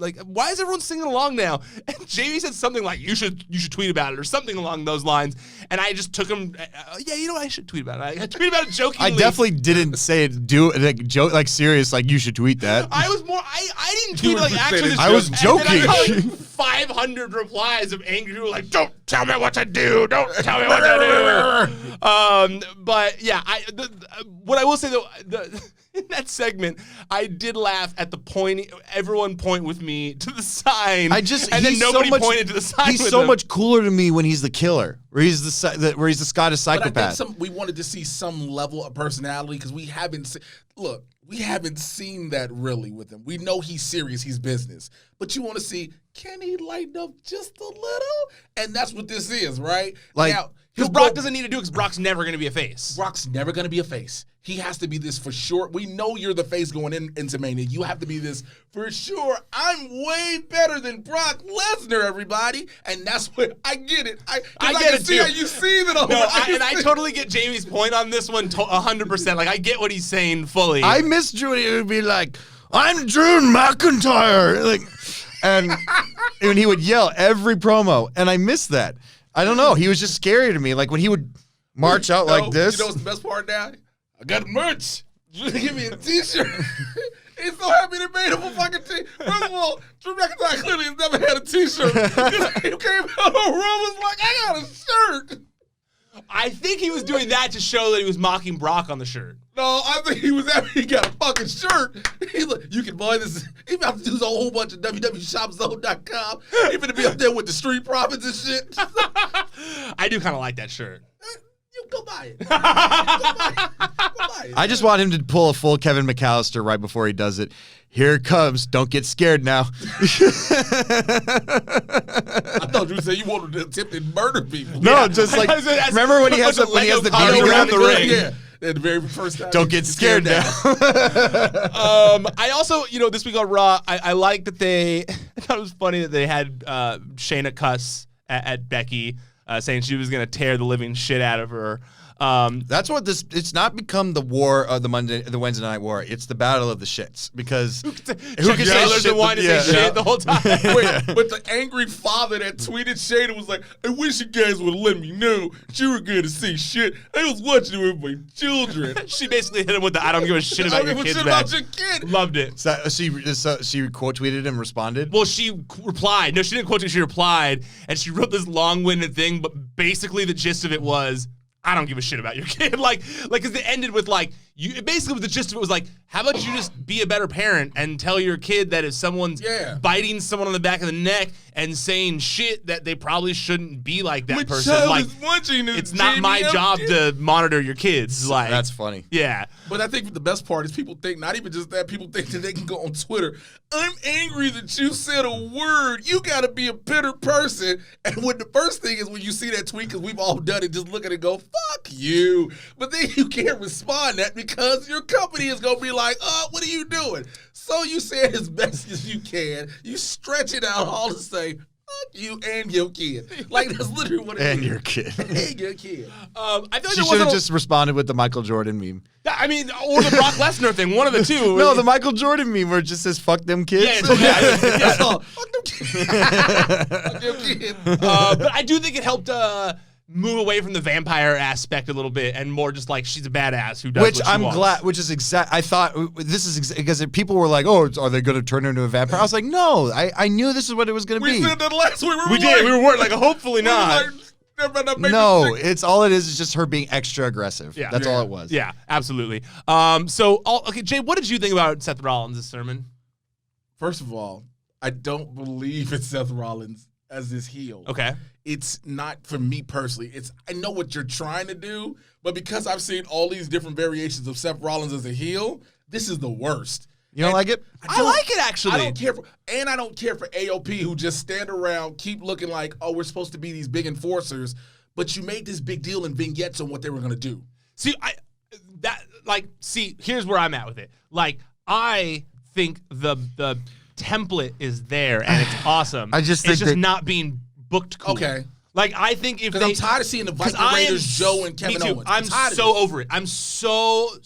like, why is everyone singing along now? And Jamie said something like, you should tweet about it or something along those lines. And I just took him, I should tweet about it. I tweeted about it jokingly. I definitely didn't say it, like serious, like you should tweet that. I was more, I didn't tweet were like just actually. saying Just I was joking. And then I joking. got like 500 replies of angry people like, don't tell me what to do. Don't tell me what to do. But yeah, what I will say though, in that segment, I did laugh at the everyone point with me to the sign. And then nobody pointed to the sign. He's with so him. much cooler to me when he's the killer, where he's the Scottish But I psychopath. think we wanted to see some level of personality because we haven't seen that really with him. We know he's serious, he's business. But you want to see, can he lighten up just a little? And that's what this is, right? Like, now, Because Brock doesn't need to do it because Brock's never going to be a face. Brock's never going to be a face. He has to be this for sure. We know you're the face going into Mania. You have to be this for sure. I'm way better than Brock Lesnar, everybody. And that's what I get it. I get it see too. how you see it all. No, I totally get Jamie's point on this one 100%. Like, I get what he's saying fully. I miss Drew. It would be like, I'm Drew McIntyre, and he would yell every promo, and I miss that. I don't know. He was just scary to me. Like when he would march out like this. You know what's the best part now? I got merch. Give me a T-shirt. He's so happy they made him a fucking T-shirt. First of all, Drew McIntyre clearly has never had a T-shirt. He came out of the room was like, I got a shirt. I think he was doing that to show that he was mocking Brock on the shirt. No, I think he was happy he got a fucking shirt. He's like, you can buy this. He about to do a whole bunch of www.shopzone.com. He finna be up there with the Street Profits and shit. I do kind of like that shirt. You go buy it. Go buy it. I just want him to pull a full Kevin McAllister right before he does it. Here it comes. Don't get scared now. I thought you said you wanted to attempt and murder people. No, just like remember when he has the coming beanie around the ring. Yeah. At the very first time. Don't get scared now. I also, this week on Raw, I like that I thought it was funny that they had Shayna cuss at Becky, saying she was going to tear the living shit out of her. That's what it's not become the war of the Wednesday night war. It's the battle of the shits because who can say shit? The wine to say shit the whole time. But the angry father that tweeted Shayna was like, I wish you guys would have let me know that you were going to say shit. I was watching it with my children. She basically hit him with the I don't give a shit about your kids. About your kid. Loved it. So she quote tweeted and responded? Well, she replied. No, she didn't quote it. She replied, and she wrote this long-winded thing, but basically the gist of it was, I don't give a shit about your kid. Because it ended with basically the gist of it was like, how about you just be a better parent and tell your kid that if someone's biting someone on the back of the neck and saying shit that they probably shouldn't be like that person. It's not my job to monitor your kids. That's funny. Yeah. But I think the best part is people think, not even just that, people think that they can go on Twitter, I'm angry that you said a word. You got to be a better person. And when the first thing is when you see that tweet, because we've all done it, just look at it and go, fuck you. But then you can't respond that because your company is going to be like, what are you doing? So you say it as best as you can. You stretch it out all to say, fuck you and your kid. That's literally what it is. And your kid. And your kid. I feel like she should have just responded with the Michael Jordan meme. I mean, or the Brock Lesnar thing, one of the two. No, the Michael Jordan meme where it just says, fuck them kids. Yeah, that's all. Fuck them kids. Fuck them kids. But I do think it helped move away from the vampire aspect a little bit and more just like she's a badass who does what she wants. Which is I thought this is because people were like, oh, are they going to turn her into a vampire? I was like, no, I knew this is what it was going to be. We said that last week. We did. We were worried, hopefully not. No, all it is just her being extra aggressive. Yeah. That's all it was. Yeah, absolutely. Okay, Jay, what did you think about Seth Rollins' sermon? First of all, I don't believe it's Seth Rollins as this heel. Okay. It's not for me personally. I know what you're trying to do, but because I've seen all these different variations of Seth Rollins as a heel, this is the worst. You don't like it? I like it, actually. I don't care for AOP who just stand around, keep looking like, oh, we're supposed to be these big enforcers, but you made this big deal in vignettes on what they were going to do. See, here's where I'm at with it. I think the template is there and it's awesome. It's just not being booked cool. Okay. I think if I'm tired of seeing the Viking Raiders, Joe and Kevin Owens. I'm so over it. I'm so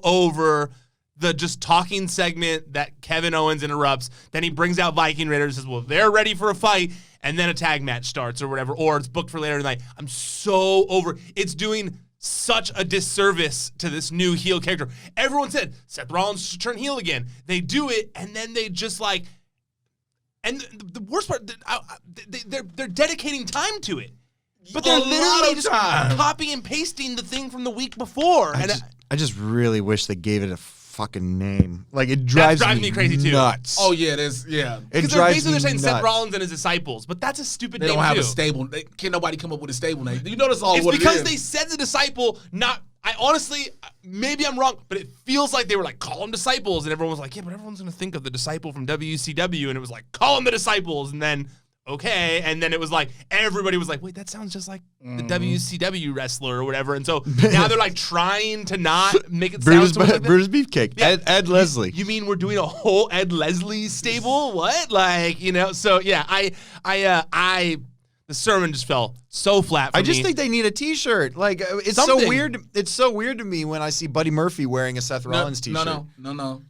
over the just talking segment that Kevin Owens interrupts. Then he brings out Viking Raiders and says, well, they're ready for a fight. And then a tag match starts or whatever, or it's booked for later tonight. I'm so over. It's doing such a disservice to this new heel character. Everyone said Seth Rollins should turn heel again. They do it, and then they just and the worst part, they're dedicating time to it, but they're literally just copy and pasting the thing from the week before. I just really wish they gave it a fucking name. It drives me crazy too. Nuts. Oh yeah, there's yeah. It drives me they're saying nuts. Seth Rollins and his disciples, but that's a stupid name. They don't have too. a stable. Can't nobody come up with a stable name. You know that's all. It's what because it is. they said the disciple. I honestly, maybe I'm wrong, but it feels like they were call them disciples, and everyone was like, yeah, but everyone's gonna think of the disciple from WCW, and it was call them the disciples, and then okay, and then it was everybody was like, wait, that sounds just like the WCW wrestler or whatever, and so now they're trying to not make it sound so like Bruce Beefcake, yeah. Ed Leslie. You mean we're doing a whole Ed Leslie stable? What? So yeah, the sermon just fell so flat for me. I just think they need a T-shirt. It's Something. so weird. It's so weird to me when I see Buddy Murphy wearing a Seth Rollins T-shirt. No.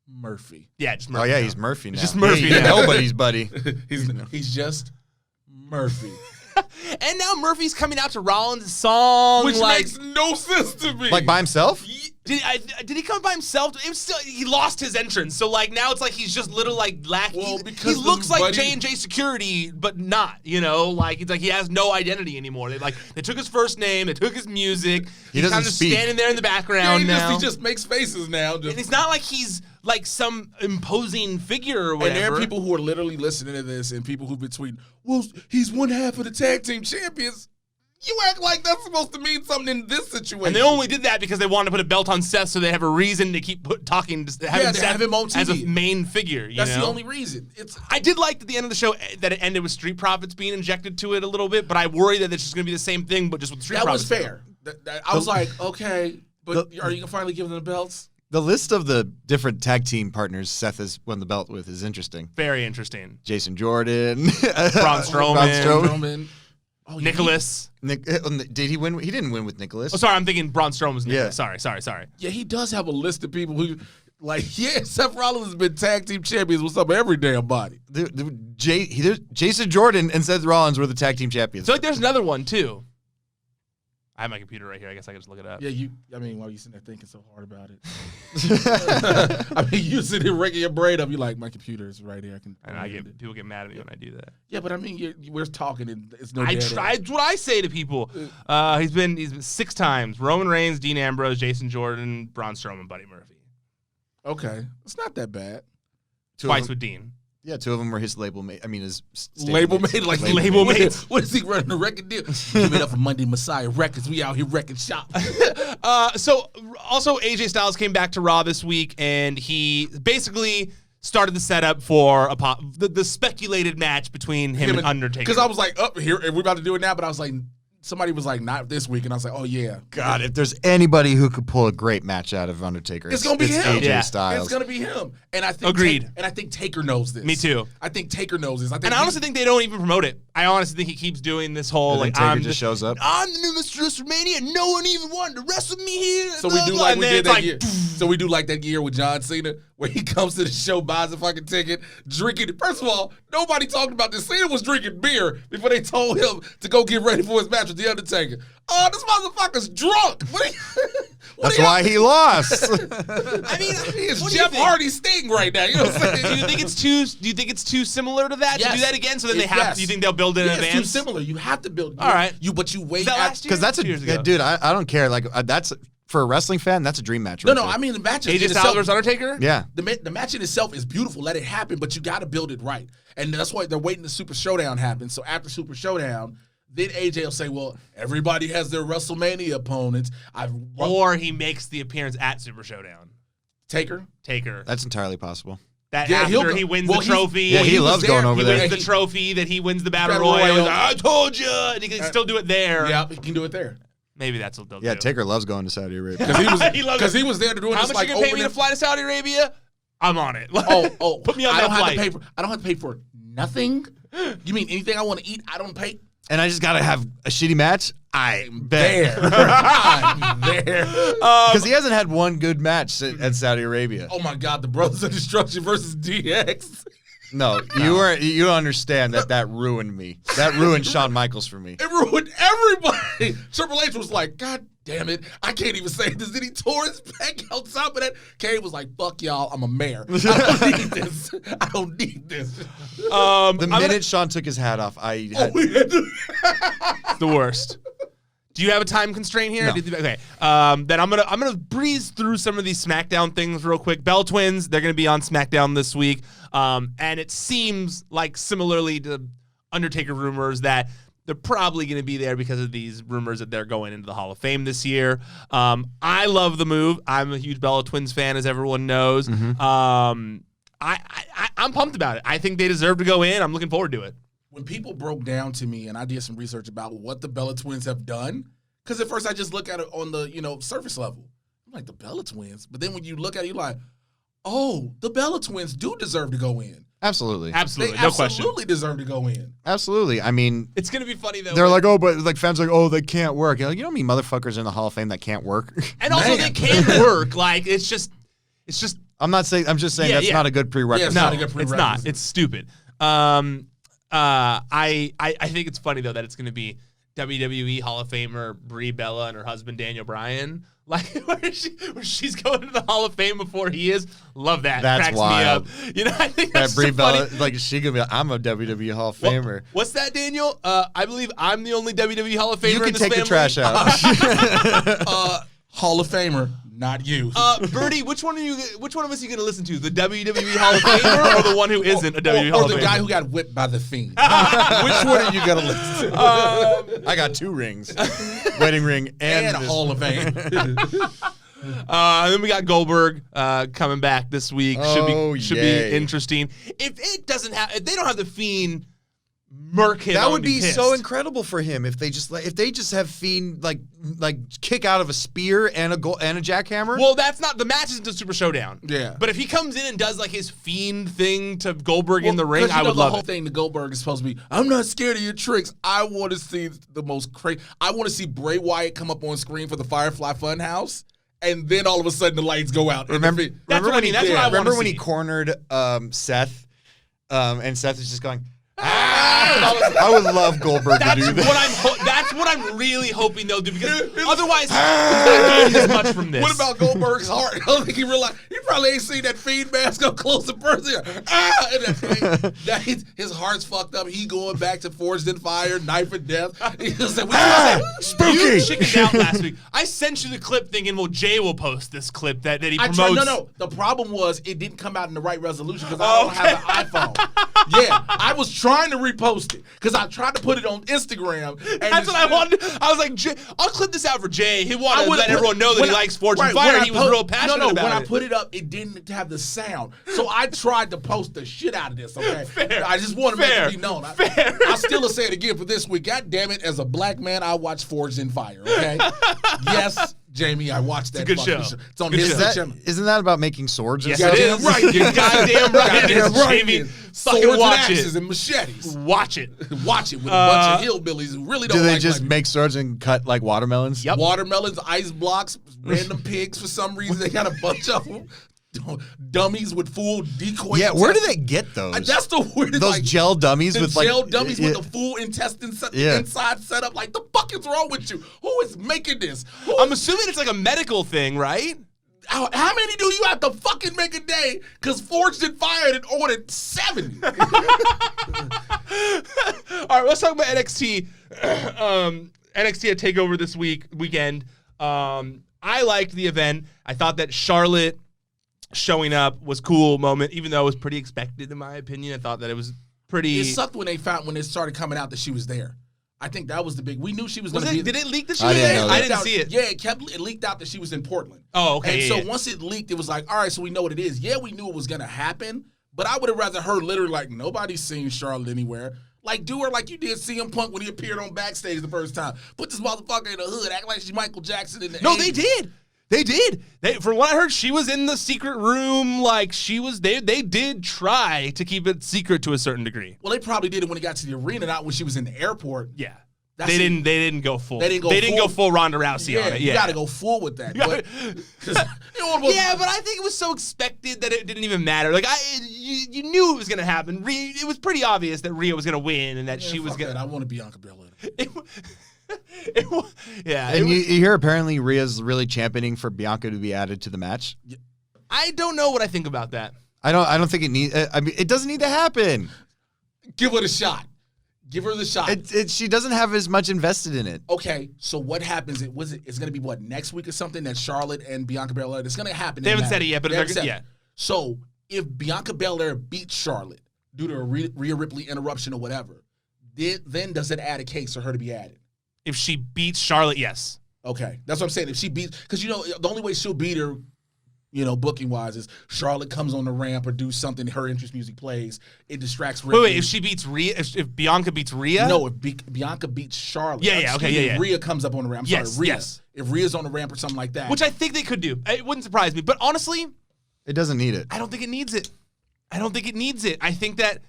Murphy. Yeah, just Murphy. Oh yeah, now. he's Murphy now. It's just Murphy He's now. nobody's buddy. He's just Murphy. And now Murphy's coming out to Rollins' song, Which makes no sense to me. Like by himself? Did he come by himself? It was still, he lost his entrance, so like now it's like he's just little like lackey. Well, he because looks like buddy- J&J Security, but not. You know, like it's like he has no identity anymore. They took his first name, they took his music. He He's doesn't kind of speak. standing there in the background now. He just makes faces now. And it's not like he's like some imposing figure or whatever. And there are people who are literally listening to this and people who've been tweeting, well, he's one half of the tag team champions. You act like that's supposed to mean something in this situation. And they only did that because they wanted to put a belt on Seth so they have a reason to keep having to Seth have him on as a TV. main figure. That's you know? the only reason. I did like at the end of the show that it ended with Street Profits being injected to it a little bit, but I worry that it's just going to be the same thing, but just with Street That Profits. was fair. I was like, okay, but are you going to finally give them the belts? The list of the different tag team partners Seth has won the belt with is interesting. Very interesting. Jason Jordan. Braun Strowman. Strowman. Oh, Nicholas. Did he win? He didn't win with Nicholas. Oh, sorry, I'm thinking Braun Strowman's Nicholas. Yeah. Sorry. Yeah, he does have a list of people who, like, yeah, Seth Rollins has been tag team champions with some every damn body. Jason Jordan and Seth Rollins were the tag team champions. So like there's another one too. I have my computer right here. I guess I can just look it up. Yeah, while you sitting there thinking so hard about it. I mean, you sitting there raking your brain up. You like, my computer is right here. And people get mad at me when I do that. Yeah, but I mean, we're talking and it's no I dead try. end. It's what I say to people. He's been 6 times: Roman Reigns, Dean Ambrose, Jason Jordan, Braun Strowman, Buddy Murphy. Okay, it's not that bad. Twice with Dean. Yeah, 2 of them were his label mate. I mean, his Label mate, like label mates. What is he running a record deal? Give it up for Monday Messiah Records. We out here wrecking shop. So also AJ Styles came back to Raw this week, and he basically started the setup for the speculated match between him and Undertaker. Because I was like, up here, and we're about to do it now, but I was like, somebody was like, not this week, and I was like, oh yeah. God, if there's anybody who could pull a great match out of Undertaker, It's gonna be him. AJ Styles. It's gonna be him. And I think Agreed. I think Taker knows this. Me too. I think Taker knows this. And I honestly think they don't even promote it. I honestly think he keeps doing this whole like Taker just shows up. I'm the new Mr. WrestleMania. No one even wanted to wrestle me here. So we do like we did that year. So we do like that year with John Cena, where he comes to the show, buys a fucking ticket, drinking. First of all, nobody talked about this. Cena was drinking beer before they told him to go get ready for his match with The Undertaker. Oh, this motherfucker's drunk. That's why he lost. I mean, He is what do Jeff you think? Hardy Sting right now. You know what I'm saying? Do you think it's too similar to that to do Yes. that again? So then they have. Yes. Do you think they'll build it in Yeah, advance? it's too similar. You have to build. All right. But you wait. Is that last year? Because that's 2 years ago. dude. I don't care. Like that's for a wrestling fan. That's a dream match. No, Right no. there. I mean, the match AJ in Styles itself. versus Undertaker. Yeah. The match in itself is beautiful. Let it happen, but you got to build it right. And that's why they're waiting the Super Showdown happen. So after Super Showdown, then AJ will say, well, everybody has their WrestleMania opponents. Or he makes the appearance at Super Showdown. Taker. That's entirely possible. That Yeah, he'll after go- he wins well, the he's- trophy. Yeah, he loves going over He there. wins the trophy that he wins the Battle Battle Royal. Royal. He's like, I told you. And he can still do it there. Yeah, he can do it there. Maybe that's what they'll Yeah, do. Taker loves going to Saudi Arabia. Because he was there to do it. How Just much like you gonna pay me opening- to fly to Saudi Arabia? I'm on it. Oh, Put me on I that don't flight. I don't have to pay for noething. You mean anything I want to eat? I don't pay. And I just gotta have a shitty match. I'm There, I'm there. Because he hasn't had one good match at Saudi Arabia. Oh my God, the Brothers of Destruction versus DX. No, you don't understand that ruined me. That ruined Shawn Michaels for me. It ruined everybody. Triple H was like, God damn it, I can't even say this. Then he tore his pec on top of that. Kane was like, fuck y'all, I'm a mayor. I don't need this. I don't need this. The minute Shawn took his hat off, I had, The worst. Do you have a time constraint here? No. Okay. Then I'm gonna breeze through some of these SmackDown things real quick. Bell Twins, they're gonna be on SmackDown this week. And it seems like similarly to Undertaker rumors that they're probably going to be there because of these rumors that they're going into the Hall of Fame this year. I love the move. I'm a huge Bella Twins fan, as everyone knows. Mm-hmm. I'm pumped about it. I think they deserve to go in. I'm looking forward to it. When people broke down to me and I did some research about what the Bella Twins have done, because at first I just look at it on the surface level. I'm like, the Bella Twins? But then when you look at it, you're like, oh, the Bella Twins do deserve to go in. absolutely. Absolutely. They No question. absolutely deserve to go in. Absolutely. I mean, It's going to be funny, though. they're like, oh, but like fans are like, oh, they can't work. You're like, you know how many motherfuckers in the Hall of Fame that can't work? And also, Man. they can work. Like, it's just I'm not saying. I'm just saying that's not a good prerequisite. Yeah, No, not a good it's prerequisite. not. It's stupid. I think it's funny though that it's going to be WWE Hall of Famer Brie Bella and her husband Daniel Bryan. Like where she's going to the Hall of Fame before he is. Love that. That's Cracks wild. me up. You know, I think That that's Brie so Bella, funny. like she gonna be like, I'm a WWE Hall of Famer. What's that, Daniel? I believe I'm the only WWE Hall of Famer You can in this take family. the trash out. Hall of Famer, not you. Bertie, which one of us are you going to listen to? The WWE Hall of Famer or the one who isn't a WWE Hall or of the Famer? guy who got whipped by the Fiend. Which one are you gonna listen to? I got 2 rings, wedding ring and And a this- Hall of Fame. Then we got Goldberg coming back this week. Should be yay. interesting. If they don't have the Fiend murk him, That I would be pissed. so incredible for him if they just have Fiend like kick out of a spear and a jackhammer. Well, that's not the match isn't a Super Showdown. Yeah. But if he comes in and does like his Fiend thing to Goldberg in the ring, 'cause you I know would the love whole it. thing to Goldberg is supposed to be, I'm not scared of your tricks. I want to see the most crazy. I want to see Bray Wyatt come up on screen for the Firefly Funhouse, and then all of a sudden the lights go out. Remember That's what I mean. That's what I want to remember when see. he cornered Seth, and Seth is just going. I would love Goldberg to do that. That's what I'm really hoping they'll do because otherwise he's not getting as much from this. What about Goldberg's heart? I don't think he realized. He probably ain't seen that Fiend mask up close and personal. His heart's fucked up. He going back to Forged in Fire, Knife of Death. He was like, spooky. You chickened out last week. I sent you the clip thinking, well, Jay will post this clip that he promotes. No. The problem was it didn't come out in the right resolution because I don't have an iPhone. Yeah, I was trying to repost it because I tried to put it on Instagram. And That's what I wanted. I was like, I'll clip this out for Jay. He wanted to let everyone know that he likes Forged in Fire. He was real passionate about it. When I put it up, it didn't have the sound. So I tried to post the shit out of this, okay? Fair. I just want to make Fair. it be known. Fair. I'll still say it again for this week. God damn it, as a black man, I watch Forged in Fire, okay? Yes, Jamie, I watched that. It's a good fucking show. It's on Good his show. channel. Isn't that about making swords? Yes, and it stuff? is. Right. You're goddamn right. It is, Jamie. Swords Fucking and watch axes it. and machetes. Watch it. Watch it with a bunch of hillbillies who really don't Do they like just black make swords and cut like watermelons? Yep. watermelons, ice blocks, random pigs for some reason. They got a bunch of them. Dummies with full decoy. Yeah, where do intestines. they get those? That's the weirdest. Those like, gel dummies the with like gel dummies yeah. with the full intestine Yeah. inside setup. Like, the fuck is wrong with you? Who is making this? I'm assuming it's like a medical thing, right? How many do you have to fucking make a day? Because Forged and Fire had ordered 70. All right, let's talk about NXT. NXT at TakeOver this weekend. I liked the event. I thought that Charlotte showing up was cool moment, even though it was pretty expected in my opinion. I thought that it was pretty. It sucked when it started coming out that she was there. I think that was the big. We knew she was going to be. Did it leak that she I was didn't there? know I that. didn't see it. Yeah, it leaked out that she was in Portland. Oh, okay. And yeah, so yeah. once it leaked, it was like, all right, so we know what it is. Yeah, we knew it was going to happen, but I would have rather her literally like, nobody's seen Charlotte anywhere. Like, do her like you did CM Punk when he appeared on backstage the first time. Put this motherfucker in the hood, act like she's Michael Jackson in the No, 80s. they did. They did. From what I heard, she was in the secret room. Like she was. They did try to keep it secret to a certain degree. Well, they probably did it when he got to the arena, not when she was in the airport. Yeah. That's They it. didn't go full. They didn't go go full. full Ronda Rousey on it. You Yeah. got to go full with that. But, Yeah, but I think it was so expected that it didn't even matter. Like you knew it was gonna happen. It was pretty obvious that Rhea was gonna win and that she was gonna. I want to Bianca Belair. And you hear apparently Rhea's really championing for Bianca to be added to the match. I don't know what I think about that. I don't think it needs. I mean, it doesn't need to happen. Give her the shot. Give her the shot. She doesn't have as much invested in it. Okay, so what happens? It's going to be what, next week or something that Charlotte and Bianca Belair. It's going to happen. They haven't said it yet, but They haven't said yeah. it. So if Bianca Belair beats Charlotte due to a Rhea Ripley interruption or whatever, then does it add a case for her to be added? If she beats Charlotte, yes. Okay, that's what I'm saying. If she beats, because the only way she'll beat her, booking wise, is Charlotte comes on the ramp or do something. Her entrance music plays. It distracts Ripley. Wait. If she beats Rhea, if Bianca beats Rhea, No, if Bianca beats Charlotte. Yeah, okay, Excuse me, yeah. Rhea comes up on the ramp. I'm Yes, sorry, Rhea. yes. If Rhea's on the ramp or something like that. which I think they could do. It wouldn't surprise me. But honestly, It doesn't need it. I don't think it needs it. I think that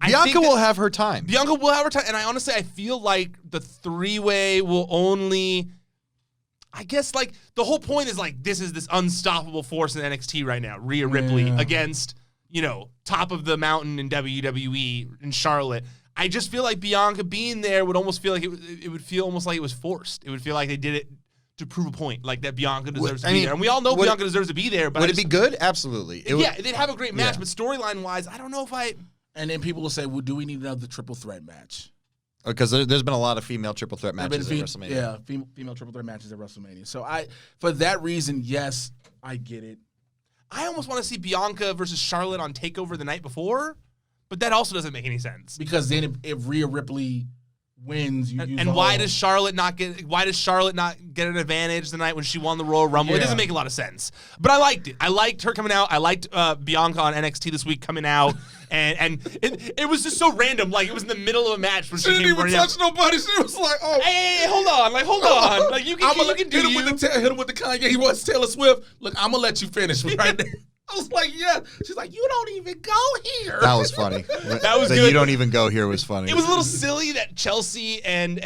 Bianca will have her time. Bianca will have her time, and I feel like the three-way will only. I guess like the whole point is like this is this unstoppable force in NXT right now, Rhea Ripley against, top of the mountain in WWE in Charlotte. I just feel like Bianca being there would almost feel like it would feel almost like it was forced. It would feel like they did it to prove a point, like that Bianca deserves to be there. And we all know Bianca deserves to be there. But would it be good? Absolutely. They'd have a great match, but storyline-wise, I don't know if I... And then people will say, well, do we need another triple threat match? Because there's been a lot of female triple threat matches at WrestleMania. Yeah, female triple threat matches at WrestleMania. So for that reason, yes, I get it. I almost want to see Bianca versus Charlotte on TakeOver the night before, but that also doesn't make any sense. Because then if Rhea Ripley wins, why does Charlotte not get an advantage the night when she won the Royal Rumble? It doesn't make a lot of sense. But I liked it. I liked her coming out. I liked Bianca on NXT this week coming out. And it was just so random. Like, it was in the middle of a match when she didn't even touch nobody. She was like, oh. Hey, hold on. Like, you can do hit him with the Kanye. He was Taylor Swift. Look, I'm going to let you finish right there. I was like, yeah. She's like, you don't even go here. That was funny. That was good. You don't even go here was funny. It was a little silly that Chelsea and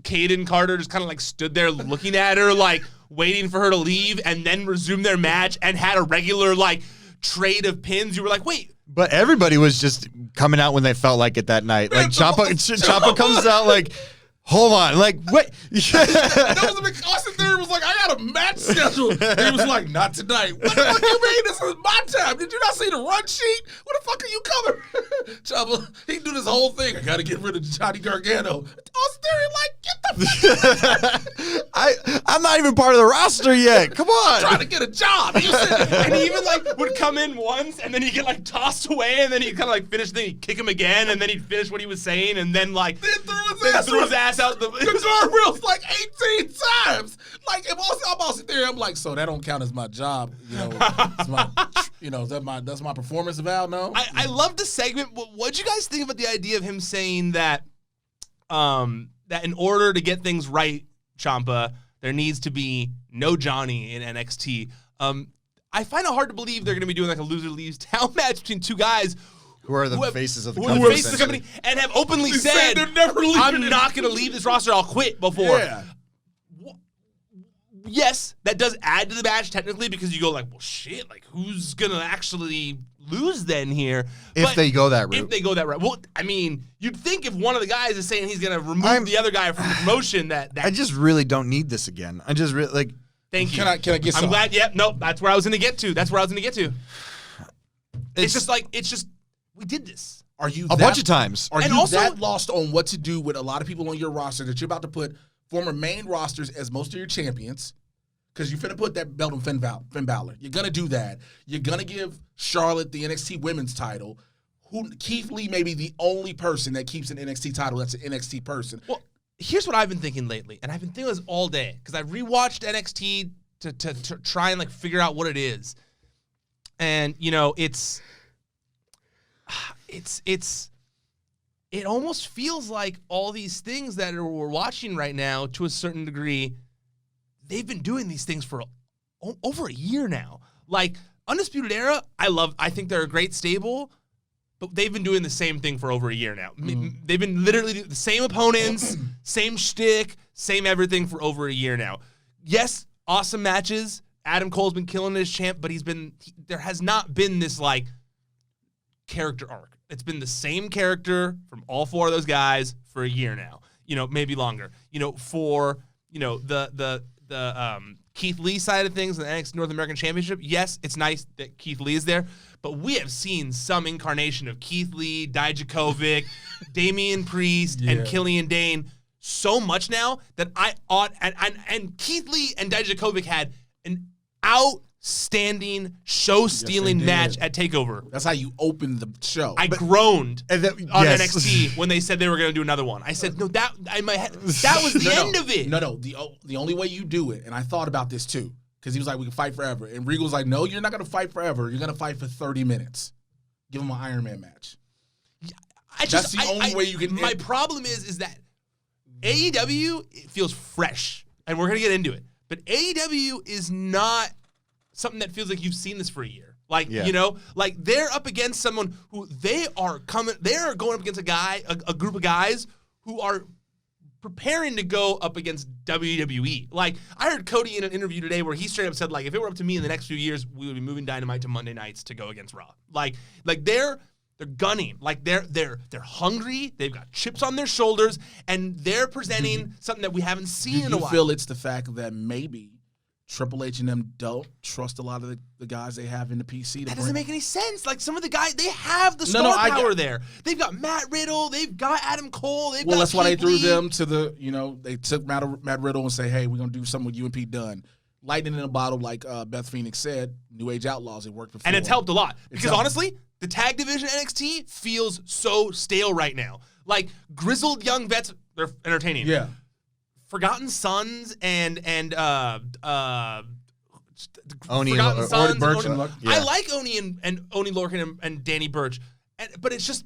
Kaden Carter just kind of like stood there looking at her, like waiting for her to leave, and then resume their match and had a regular like trade of pins. You were like, wait. But everybody was just coming out when they felt like it that night. Like Ciampa comes out like, hold on, like what? That was a big Austin Theory was like, I got a match schedule. And he was like, not tonight. What the fuck you mean? This is my time. Did you not see the run sheet? What the fuck are you covering? Ciampa, he do this whole thing. I got to get rid of Johnny Gargano. Austin Theory like, get the fuck. I'm not even part of the roster yet. Come on. I'm trying to get a job. And he even like would come in once and then he'd get like tossed away and then he'd kind of like finish the thing. He'd kick him again and then he'd finish what he was saying and then like threw his ass out the guardrails like 18 times. Like if I'm Austin Theory, I'm like, so that don't count as my job. It's my, that's my performance eval. No, I love the segment. What'd you guys think about the idea of him saying that that in order to get things right, Ciampa, there needs to be no Johnny in NXT. I find it hard to believe they're going to be doing like a loser leaves town match between two guys who are the faces of the company, and have openly said, they're never leaving. I'm not going to leave this roster. I'll quit before. Yeah. Yes, that does add to the match technically because you go like, well, shit, like who's going to actually lose then here? If they go that route. If they go that route. Well, I mean, you'd think if one of the guys is saying he's going to remove the other guy from the promotion that I just really don't need this again. I just really like. Thank you. Can I get some? I'm glad. Yeah, no, that's where I was going to get to. It's just we did this. Are you a bunch of times? Are you that lost on what to do with a lot of people on your roster that you're about to put former main rosters as most of your champions? Because you're finna put that belt on Finn Balor. You're gonna do that. You're gonna give Charlotte the NXT Women's title. Keith Lee may be the only person that keeps an NXT title that's an NXT person. Well, here's what I've been thinking lately, and I've been thinking this all day because I rewatched NXT to try and like figure out what it is, and it almost feels like all these things that we're watching right now, to a certain degree, they've been doing these things for over a year now. Like Undisputed Era, I think they're a great stable, but they've been doing the same thing for over a year now. They've been literally the same opponents, same shtick, same everything for over a year now. Yes, awesome matches. Adam Cole's been killing his champ, but there has not been this like character arc. It's been the same character from all four of those guys for a year now. Maybe longer. For the Keith Lee side of things, the NXT North American Championship, yes, it's nice that Keith Lee is there, but we have seen some incarnation of Keith Lee, Dijakovic, Damian Priest, and Killian Dane so much now that and Keith Lee and Dijakovic had an outstanding show-stealing match at TakeOver. That's how you opened the show. I groaned on NXT when they said they were going to do another one. I said, no, that was the end of it. No, the only way you do it, and I thought about this too, because he was like, we can fight forever. And Regal's like, no, you're not going to fight forever. You're going to fight for 30 minutes. Give him an Iron Man match. That's the only way you can. My problem is that AEW, it feels fresh, and we're going to get into it. But AEW is not something that feels like you've seen this for a year. Like, like they're up against someone who they are going up against a group of guys who are preparing to go up against WWE. Like, I heard Cody in an interview today where he straight up said, like, if it were up to me in the next few years, we would be moving Dynamite to Monday nights to go against Raw. Like they're gunning. Like, they're hungry. They've got chips on their shoulders, and they're presenting something that we haven't seen in a while. Do you feel it's the fact that maybe Triple H and them don't trust a lot of the guys they have in the PC? That doesn't make any sense. Like, some of the guys, they have the star power there. They've got Matt Riddle. They've got Adam Cole. They've got that's why they Keith threw Lee. them to the, they took Matt Riddle and say, hey, we're going to do something with UMP done. Lightning in a bottle, like Beth Phoenix said, New Age Outlaws, it worked before. And it's helped a lot. Because honestly, the tag division NXT feels so stale right now. Like, grizzled young vets, they're entertaining. Yeah. Forgotten Sons and Oni, Forgotten Sons. Birch Oni. and I like Oni and Oni Lorcan and Danny Burch, but it's just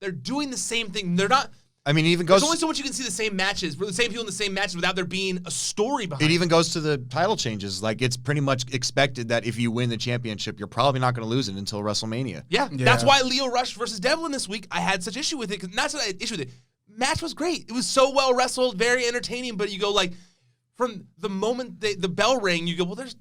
they're doing the same thing. They're not. I mean, it even goes. There's only so much you can see the same matches, the same people in the same matches without there being a story behind it. It even goes to the title changes. Like, it's pretty much expected that if you win the championship, you're probably not going to lose it until WrestleMania. Yeah, that's why Lio Rush versus Devlin this week, I had such issue with it. Because that's what I had issue with it. Match was great. It was so well wrestled, very entertaining. But you go, like, from the moment the bell rang, you go, well, he's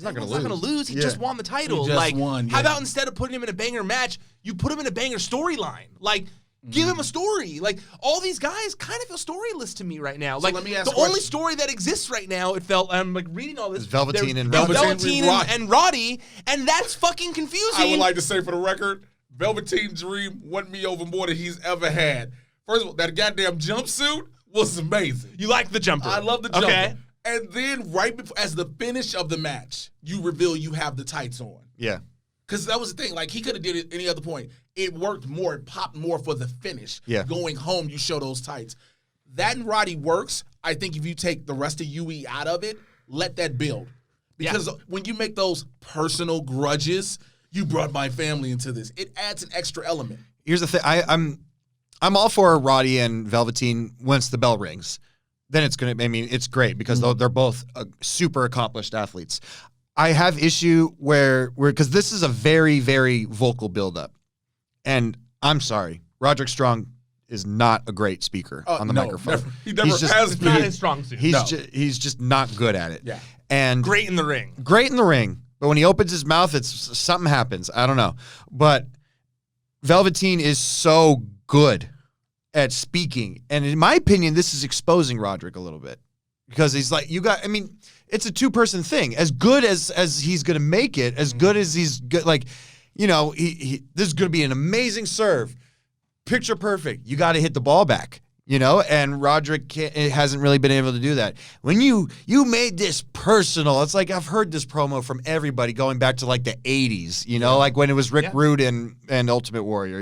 not going to lose. He just won the title. He just won, how about instead of putting him in a banger match, you put him in a banger storyline? Like, give him a story. Like, all these guys kind of feel storyless to me right now. So like, let me ask the only story that exists right now, it felt, I'm like reading all this. Velveteen and Roddy. Roddy. Velveteen and Roddy, and that's fucking confusing. I would like to say for the record, Velveteen Dream won me over more than he's ever had. First of all, that goddamn jumpsuit was amazing. You like the jumper. I love the jumper. Okay. And then right before, as the finish of the match, you reveal you have the tights on. Yeah. Because that was the thing. Like, he could have did it any other point. It worked more. It popped more for the finish. Yeah. Going home, you show those tights. That and Roddy works. I think if you take the rest of UE out of it, let that build. Because when you make those personal grudges, you brought my family into this. It adds an extra element. Here's the thing. I'm all for Roddy and Velveteen once the bell rings. Then it's it's great because they're both super accomplished athletes. I have issue because this is a very, very vocal buildup. And I'm sorry, Roderick Strong is not a great speaker on the microphone. Never. He never has It's been. not his strong suit. He's just not good at it. Yeah. And Great in the ring. But when he opens his mouth, something happens. I don't know. But Velveteen is so good at speaking. And in my opinion, this is exposing Roderick a little bit. Because he's like, it's a two-person thing. As good as he's going to make it, as good as he's good, like, this is going to be an amazing serve. Picture perfect. You got to hit the ball back, and Roderick hasn't really been able to do that. When you made this personal, it's like I've heard this promo from everybody going back to like the 80s, like when it was Rick Rude and Ultimate Warrior,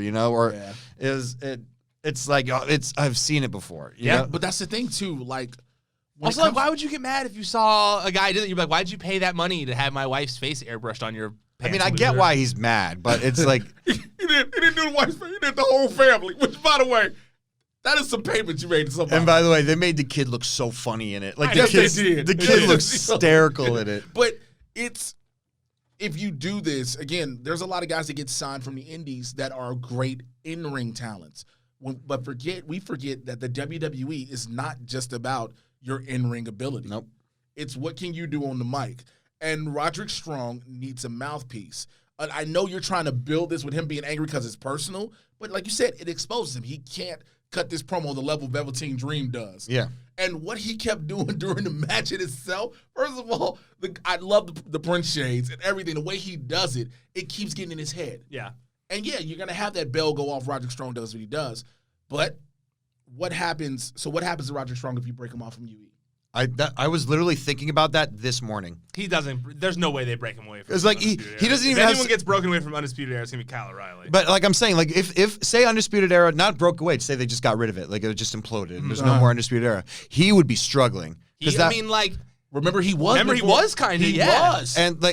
it's like, I've seen it before. You know? But that's the thing too, like, also, like, why would you get mad if you saw a guy do that? You're like, why'd you pay that money to have my wife's face airbrushed on your pants? I get why he's mad, but it's like... he didn't do the wife's face, he did the whole family, which, by the way, that is some payment you made to somebody. And by the way, they made the kid look so funny in it. Like, they did. The kid looks hysterical in it. But if you do this, again, there's a lot of guys that get signed from the indies that are great in-ring talents. But we forget that the WWE is not just about your in-ring ability. Nope. It's what can you do on the mic. And Roderick Strong needs a mouthpiece. I know you're trying to build this with him being angry because it's personal, but like you said, it exposes him. He can't cut this promo the level Velveteen Dream does. Yeah. And what he kept doing during the match in itself, first of all, I love the Prince shades and everything. The way he does it, it keeps getting in his head. Yeah. And yeah, you're going to have that bell go off. Roderick Strong does what he does. But what happens to Roderick Strong if you break him off from UE? I was literally thinking about that this morning. He doesn't. There's no way they break him away from. It's like he doesn't even. If anyone gets broken away from Undisputed Era, it's gonna be Kyle O'Reilly. But like I'm saying, like if say Undisputed Era not broke away, say they just got rid of it, like it just imploded, and there's no more Undisputed Era, he would be struggling. Remember he was. He was kind of. He yeah. was. And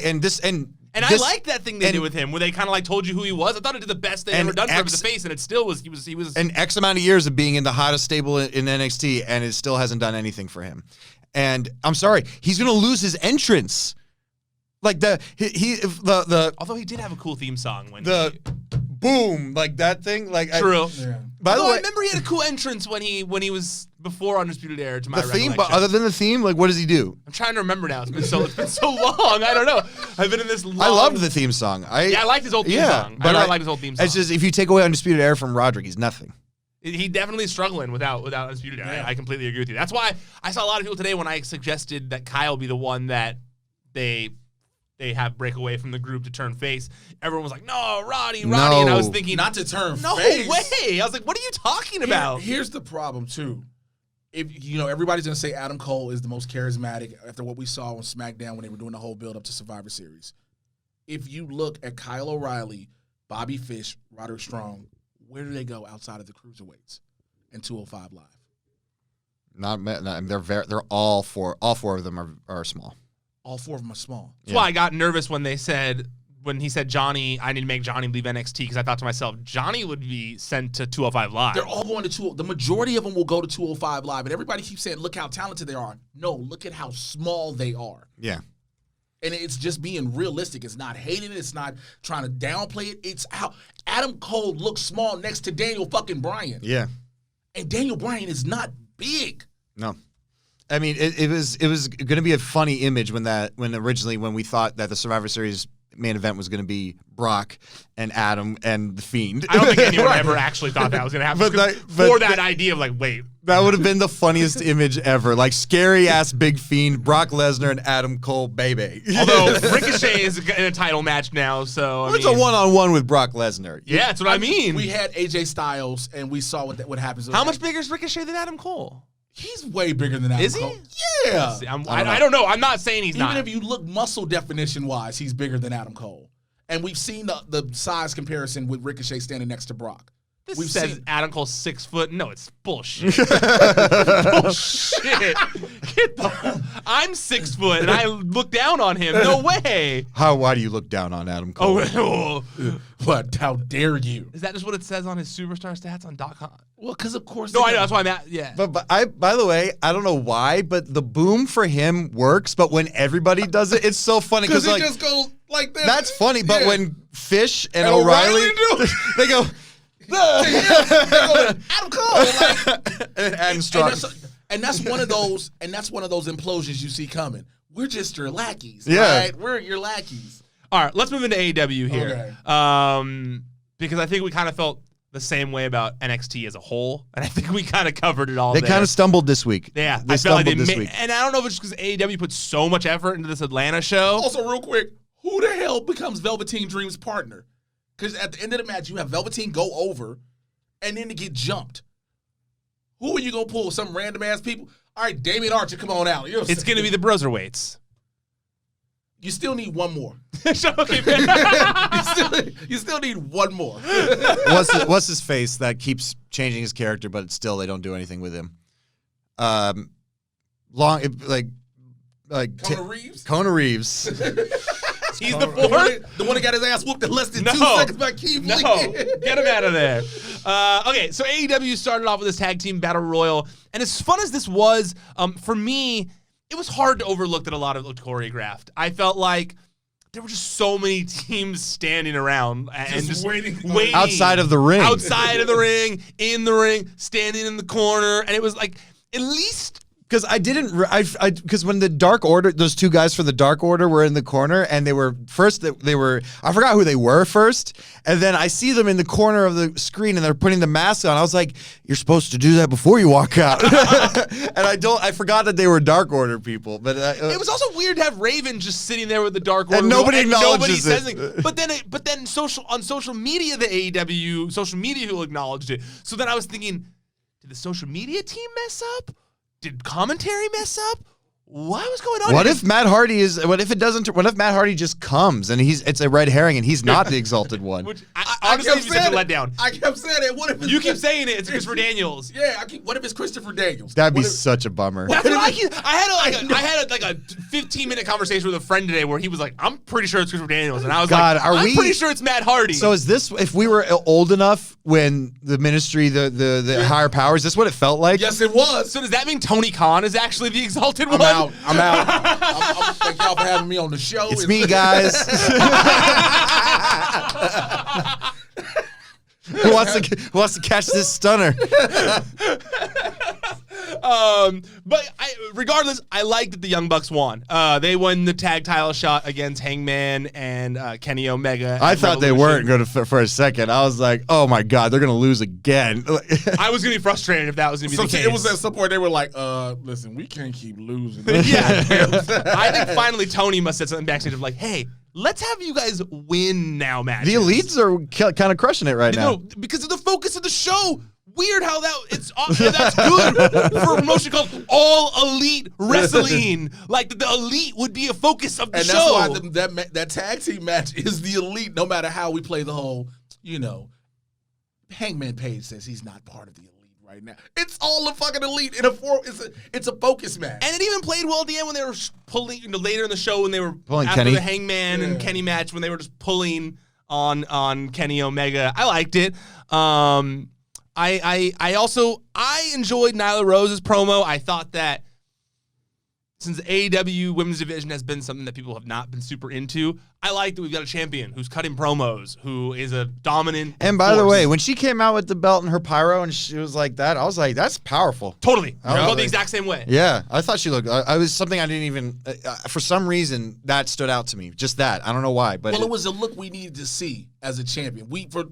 I like that thing they did with him, where they kind of like told you who he was. I thought it did the best they'd ever done for him as a face, and it still was. He was an X amount of years of being in the hottest stable in NXT, and it still hasn't done anything for him. And I'm sorry, he's gonna lose his entrance. Like although he did have a cool theme song when boom, like that thing, like true. By the way, I remember he had a cool entrance when he was before Undisputed Era. To my the theme, recollection. but other than the theme, like what does he do? I'm trying to remember now. It's been so long. I don't know. I've been in this long. I loved the theme song. I liked his old theme song. But I liked his old theme song. It's just if you take away Undisputed Era from Roderick, he's nothing. He definitely is struggling without Undisputed Era. Yeah. I completely agree with you. That's why I saw a lot of people today when I suggested that Kyle be the one that they have break away from the group to turn face. Everyone was like, "No, Roddy," and I was thinking, not to turn no face. way. I was like, "What are you talking about?" Here's the problem too. If everybody's gonna say Adam Cole is the most charismatic after what we saw on SmackDown when they were doing the whole build up to Survivor Series. If you look at Kyle O'Reilly, Bobby Fish, Roderick Strong, where do they go outside of the cruiserweights and 205 Live? They're all four of them are small. All four of them are small. That's why I got nervous when he said Johnny, I need to make Johnny leave NXT because I thought to myself, Johnny would be sent to 205 Live. They're all going to the majority of them will go to 205 Live, and everybody keeps saying, "Look how talented they are." No, look at how small they are. Yeah. And it's just being realistic. It's not hating it. It's not trying to downplay it. It's how Adam Cole looks small next to Daniel fucking Bryan. Yeah. And Daniel Bryan is not big. No. I mean, it was going to be a funny image when we thought that the Survivor Series main event was going to be Brock and Adam and The Fiend. I don't think anyone ever actually thought that was going to happen. That idea of like, wait. That would have been the funniest image ever. Like scary-ass Big Fiend, Brock Lesnar, and Adam Cole, baby. Although Ricochet is in a title match now, so it's a one-on-one with Brock Lesnar. Yeah, that's what I mean. We had AJ Styles, and we saw what happens. How much bigger is Ricochet than Adam Cole? He's way bigger than Adam Cole. Yeah. I don't know. I'm not saying he's not. Even if you look muscle definition-wise, he's bigger than Adam Cole. And we've seen the size comparison with Ricochet standing next to Brock. We've said Adam Cole's 6 foot. No, it's bullshit. Bullshit. I'm 6 foot and I look down on him. No way. Why do you look down on Adam Cole? What? How dare you? Is that just what it says on his superstar stats on .com? Well, because of course. No, I know. That's why I'm at. Yeah. But by the way, I don't know why, but the boom for him works. But when everybody does it, it's so funny because it just goes like this. That's funny. But when Fish and O'Reilly do they go. Adam Cole, and Adam Strong. And that's one of those implosions you see coming. We're just your lackeys, yeah. Right? We're your lackeys. All right, let's move into AEW here. Okay. Because I think we kind of felt the same way about NXT as a whole, and I think we kind of covered it all. They kind of stumbled this week. Yeah, they stumbled this week. And I don't know if it's because AEW put so much effort into this Atlanta show. Also, real quick, who the hell becomes Velveteen Dream's partner? Because at the end of the match, you have Velveteen go over, and then to get jumped. Who are you going to pull? Some random-ass people? All right, Damian Archer, come on out. It's going to be the Broserweights. You still need one more. Okay, you still need one more. What's his face that keeps changing his character, but still they don't do anything with him? Kona Reeves? Kona Reeves. He's the fourth? The one that got his ass whooped in less than 2 seconds by Keith Lee. No, get him out of there. Okay, so AEW started off with this tag team battle royal, and as fun as this was, for me, it was hard to overlook that a lot of it looked choreographed. I felt like there were just so many teams standing around and just waiting outside of the ring. Outside of the ring, in the ring, standing in the corner, and it was like at least. Because because when the Dark Order, those two guys for the Dark Order were in the corner, and they were I forgot who they were first, and then I see them in the corner of the screen, and they're putting the mask on. I was like, you're supposed to do that before you walk out. And I forgot that they were Dark Order people. But it was also weird to have Raven just sitting there with the Dark Order, and nobody acknowledges it. But then on social media, the AEW social media who acknowledged it. So then I was thinking, did the social media team mess up? Did commentary mess up? What was going on? What if Matt Hardy just comes and it's a red herring and he's not the exalted one? Which honestly, it's such a letdown. I kept saying it. What if you keep saying it? It's Christopher Daniels. Yeah. What if it's Christopher Daniels? That'd be such a bummer. That's what I had a 15-minute conversation with a friend today where he was like, "I'm pretty sure it's Christopher Daniels," and I was I'm pretty sure it's Matt Hardy. So is this if we were old enough when the ministry, the higher powers? Is this what it felt like? Yes, it was. So does that mean Tony Khan is actually the exalted one? I'm out. Thank y'all for having me on the show. It's me, guys. Who wants to catch this stunner? But regardless, I like that the Young Bucks won. They won the tag title shot against Hangman and Kenny Omega. I thought they weren't going to for a second. I was like, oh my God, they're going to lose again. I was going to be frustrated if that was going to be the case. It was at some point they were like, listen, we can't keep losing. Yeah. I think finally Tony must have said something backstage of like, hey, let's have you guys win now matches. The Elites are kind of crushing it right now. Because of the focus of the show. Weird how that's good for a promotion called All Elite Wrestling. Like the Elite would be a focus of the show. And that's why that tag team match is the Elite, no matter how we play the whole, Hangman Page says he's not part of the Elite right now. It's all the fucking Elite it's a focus match. And it even played well at the end when they were pulling, later in the show when they were pulling after Kenny. the Hangman and Kenny match when they were just pulling on Kenny Omega. I liked it. I enjoyed Nyla Rose's promo. I thought that since the AEW women's division has been something that people have not been super into, I like that we've got a champion who's cutting promos, who is a dominant And by force. the way, when she came out with the belt and her pyro and she was like that, I was like, that's powerful. Totally. I felt like, the exact same way. Yeah, I thought she looked. I was something I didn't even. For some reason, that stood out to me. Just that. I don't know why, but it was a look we needed to see as a champion. For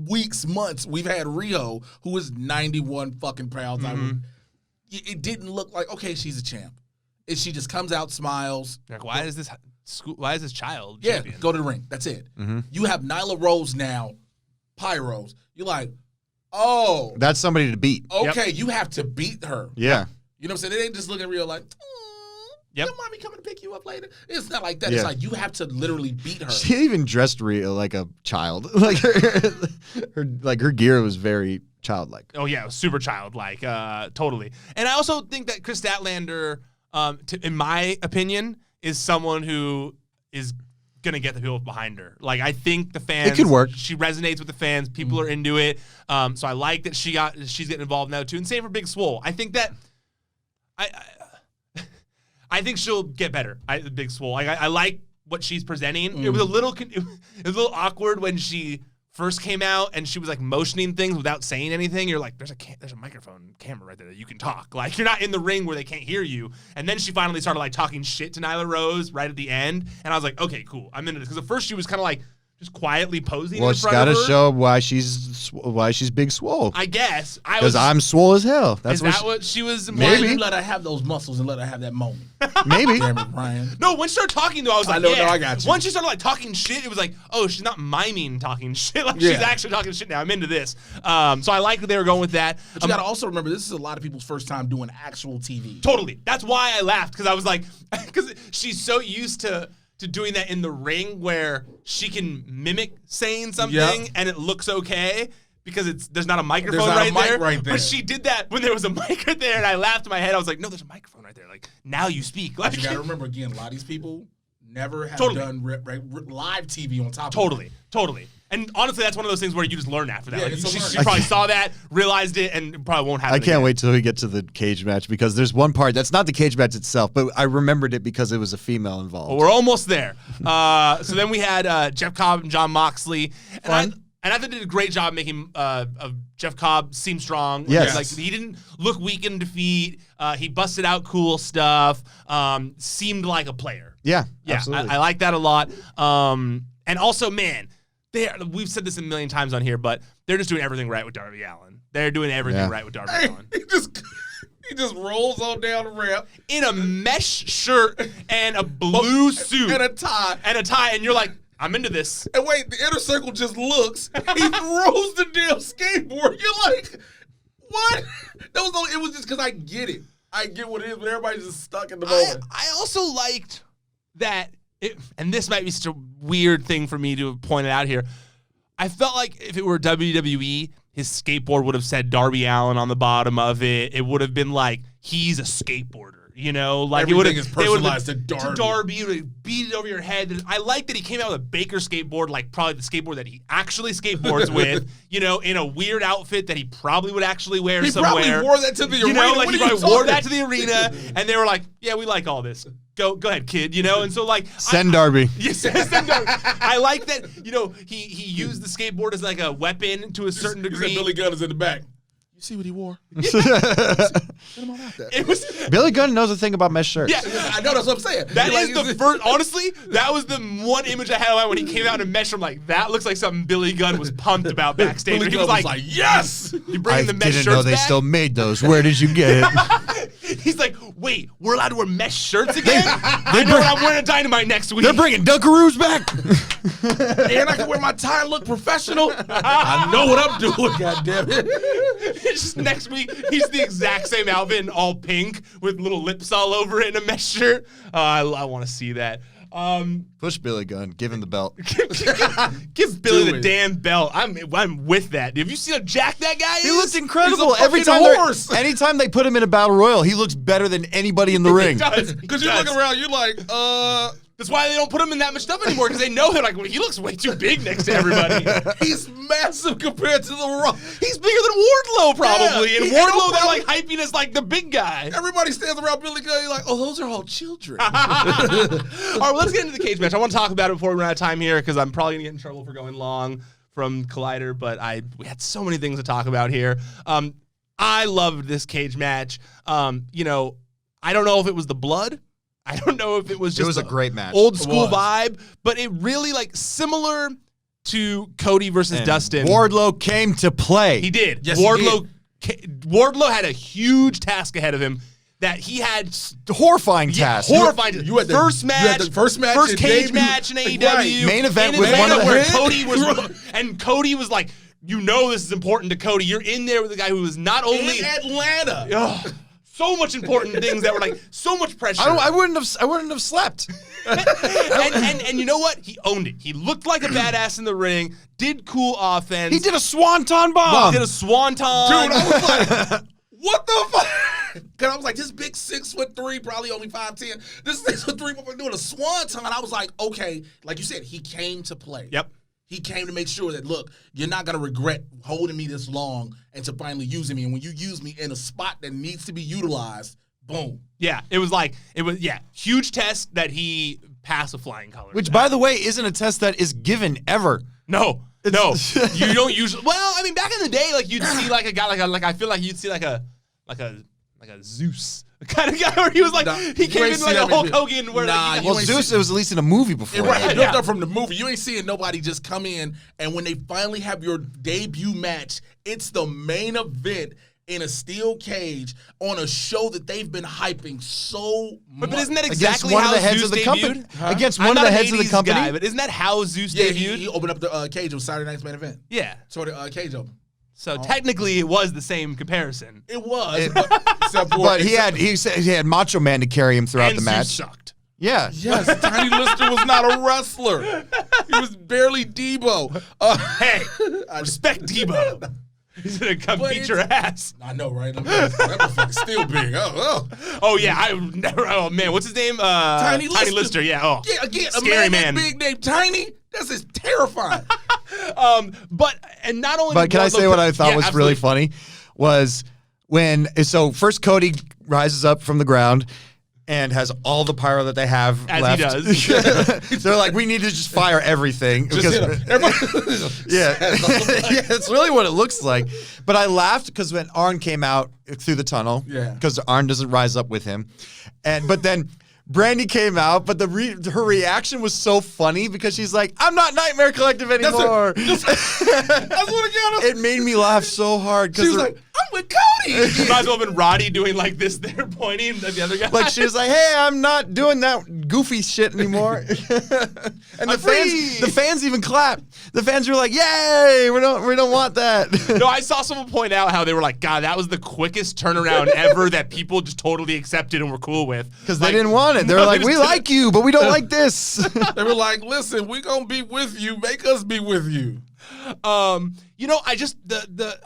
weeks, months, we've had Rio, who is 91 fucking pounds. It didn't look like, okay, she's a champ. She just comes out, smiles. Like, why is this child Yeah, champion? go to the ring. That's it. Mm-hmm. You have Nyla Rose now, pyros. You're like, oh, that's somebody to beat. Okay, you have to beat her. Yeah. You know what I'm saying? They ain't just looking at Rio like, your mommy coming to pick you up later. It's not like that. It's like you have to literally beat her. She even dressed Rio like a child. Like her gear was very childlike. Oh yeah, it was super childlike, totally. And I also think that Chris Statlander, in my opinion, is someone who is gonna get the people behind her. Like I think the fans, it could work. She resonates with the fans. People are into it. So I like that she's getting involved now too. And same for Big Swole. I think that I think she'll get better. Big Swole. I like what she's presenting. It was a little awkward when she first came out and she was like motioning things without saying anything. You're like, there's a microphone camera right there that you can talk. Like you're not in the ring where they can't hear you. And then she finally started like talking shit to Nyla Rose right at the end. And I was like, okay, cool. I'm into this. Because at first she was kind of like just quietly posing. Well, in she's front got to of her. show why she's Big Swole. I guess. Because I'm swole as hell. That's what she was Maybe implying? you let her have those muscles and let her have that moment. Maybe. Damn it, Ryan. No, when she started talking though, I was like, I got you. Once she started like talking shit, it was like, oh, she's not miming talking shit. Like she's actually talking shit now. I'm into this. So I like that they were going with that. But you got to also remember, this is a lot of people's first time doing actual TV. Totally. That's why I laughed, because I was like, because she's so used to doing that in the ring where she can mimic saying something and it looks okay because there's not a microphone right there. But she did that when there was a mic right there, and I laughed in my head. I was like, no, there's a microphone right there. Like, now you speak. Like, you got to remember, again, a lot of these people never have done live TV on top of it. Totally. And honestly, that's one of those things where you just learn after that. Yeah, like, it's a she learning. probably saw that, realized it, and probably won't have it I can't again. wait till we get to the cage match because there's one part that's not the cage match itself, but I remembered it because it was a female involved. Well, we're almost there. So then we had Jeff Cobb and John Moxley. And I thought they did a great job making of Jeff Cobb seem strong. Yes. Like he didn't look weak in defeat. He busted out cool stuff. Seemed like a player. Yeah, Yeah, absolutely. I like that a lot. And also, man, we've said this a million times on here, but they're just doing everything right with Darby Allin. They're doing everything right with Darby Allin. He just rolls on down the ramp In a mesh shirt and a blue suit. and a tie. And you're like, I'm into this. And wait, the inner circle just looks. He throws the damn skateboard. You're like, what? It was just because I get it. I get what it is, but everybody's just stuck in the moment. I also liked that, and this might be such a weird thing for me to point it out here. I felt like if it were WWE, his skateboard would have said Darby Allin on the bottom of it. It would have been like, he's a skateboarder. You know, like Everything it is personalized to Darby. To Darby, you would beat it over your head. I like that he came out with a Baker skateboard, like probably the skateboard that he actually skateboards with. You know, in a weird outfit that he probably would actually wear somewhere. He probably wore that to the arena. You know, like he probably wore that to the arena, and they were like, "Yeah, we like all this. go ahead, kid, you know? And so, like... Send Darby. Yes, send Darby. I like that, you know, he used the skateboard as, like, a weapon to a certain degree. Billy Gunn is in the back. You see what he wore? It was... Billy Gunn knows a thing about mesh shirts. Yeah, I know, that's what I'm saying. That is the first... Honestly, that was the one image I had in mind when he came out in mesh. I'm like, that looks like something Billy Gunn was pumped about backstage. Billy he Gunn was like, yes! You bringing the mesh didn't shirts know they back? still made those. Where did you get it? He's like, wait, we're allowed to wear mesh shirts again? I know I'm wearing a Dynamite next week. They're bringing Dunkaroos back. And I can wear my tie and look professional. I know what I'm doing, goddammit. It's just next week, he's the exact same outfit in all pink with little lips all over it in a mesh shirt. I want to see that. Push Billy Gunn. Give him the belt. Give Billy Do the it. damn belt. I'm with that. Have you seen how jacked that guy is? He looks incredible. He's a Every fucking time horse. anytime they put him in a battle royal, he looks better than anybody in the ring. Because you're looking around, you're like, That's why they don't put him in that much stuff anymore, because they know him. Like, well, he looks way too big next to everybody. he's massive compared to the Rock. He's bigger than Wardlow, probably. Yeah, and he ain't Wardlow, no they're like problem. hyping as like the big guy. Everybody stands around Billy Gunn, you're like, oh, those are all children. All right, well, let's get into the cage match. I want to talk about it before we run out of time here, because I'm probably going to get in trouble for going long from Collider, but we had so many things to talk about here. I loved this cage match. You know, I don't know if it was the blood. I don't know if it was just a great match. Old school It was. vibe, but it really, like, similar to Cody versus And Dustin. Wardlow came to play. He did. Yes, he Wardlow had a huge task ahead of him that he had Horrifying task. horrifying. You had the- first you had match, the first match first in cage debut. match in AEW. Right. Main event Main with event one of the where head- Cody was, and Cody was like, you know, this is important to Cody. You're in there with the guy who was not only In Atlanta. Ugh, so much important things that were like so much pressure. I wouldn't have slept. and you know what? He owned it. He looked like a badass in the ring. Did cool offense. He did a swanton bomb. Did a swanton. Dude, I was like, what the fuck? Because I was like, this big 6'3", probably only 5'10". This 6'3" doing a swanton. I was like, okay, like you said, he came to play. Yep. He came to make sure that, look, you're not going to regret holding me this long and to finally using me. And when you use me in a spot that needs to be utilized, boom. Yeah, it was huge test that he passed with flying colors. Which, by the way, isn't a test that is given ever. No, you don't usually. Well, I mean, back in the day, like you'd see like a guy like I feel like you'd see like a Zeus kind of guy where he was like he came in like a Hulk Hogan where like, you Well, ain't Zeus, it was at least in a movie before. Right, it Yeah. built up from the movie. You ain't seeing nobody just come in, and when they finally have your debut match, it's the main event in a steel cage on a show that they've been hyping so much. But isn't that Against exactly one how of the heads Zeus of the debuted? company. Against I'm one of not the an heads of the 80s company. guy, but isn't that how Zeus Yeah, debuted? he opened up the cage of Saturday Night's main event. Yeah. So the cage open. So technically, it was the same comparison. It was, except for But he had Macho Man to carry him throughout And the Zeus match. sucked. Yeah. Yes, Tiny Lister was not a wrestler. He was barely Debo. Hey, respect Debo. He's gonna come But beat your ass. I know, right? That motherfucker's still big. Oh yeah, I never. Oh man, what's his name? Tiny Lister. Lister. Yeah. Oh, Yeah, again, Scary a man man. that big named Tiny. That's just terrifying. But not only. But can I say what I thought Yeah, was really absolutely. funny? Was when, so first Cody rises up from the ground and has all the pyro that they have As left. he does. They're like, we need to just fire everything. Just hit him. Yeah. Yeah, that's really what it looks like. But I laughed because when Arn came out through the tunnel, Yeah. because Arn doesn't rise up with him. But then Brandy came out, but her reaction was so funny because she's like, I'm not Nightmare Collective anymore. That's what it got us. It made me laugh so hard. She was like, I'm with Cody. She might as well have been Roddy doing like this there, pointing at the other guy. like she was like, "Hey, I'm not doing that goofy shit anymore." And the fans even clapped. The fans were like, "Yay! We don't want that." No, I saw someone point out how they were like, God, that was the quickest turnaround ever that people just totally accepted and were cool with. Because they didn't want it. They were like, "We like you, but we don't like this." They were like, listen, we're going to be with you. Make us be with you. You know, I just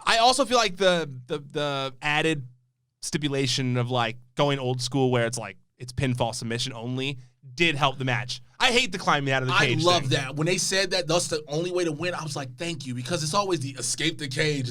I also feel like the added stipulation of like going old school where it's like it's pinfall submission only did help the match. I hate the climbing out of the cage. I love thing. that. When they said that's the only way to win, I was like, thank you. Because it's always the escape the cage.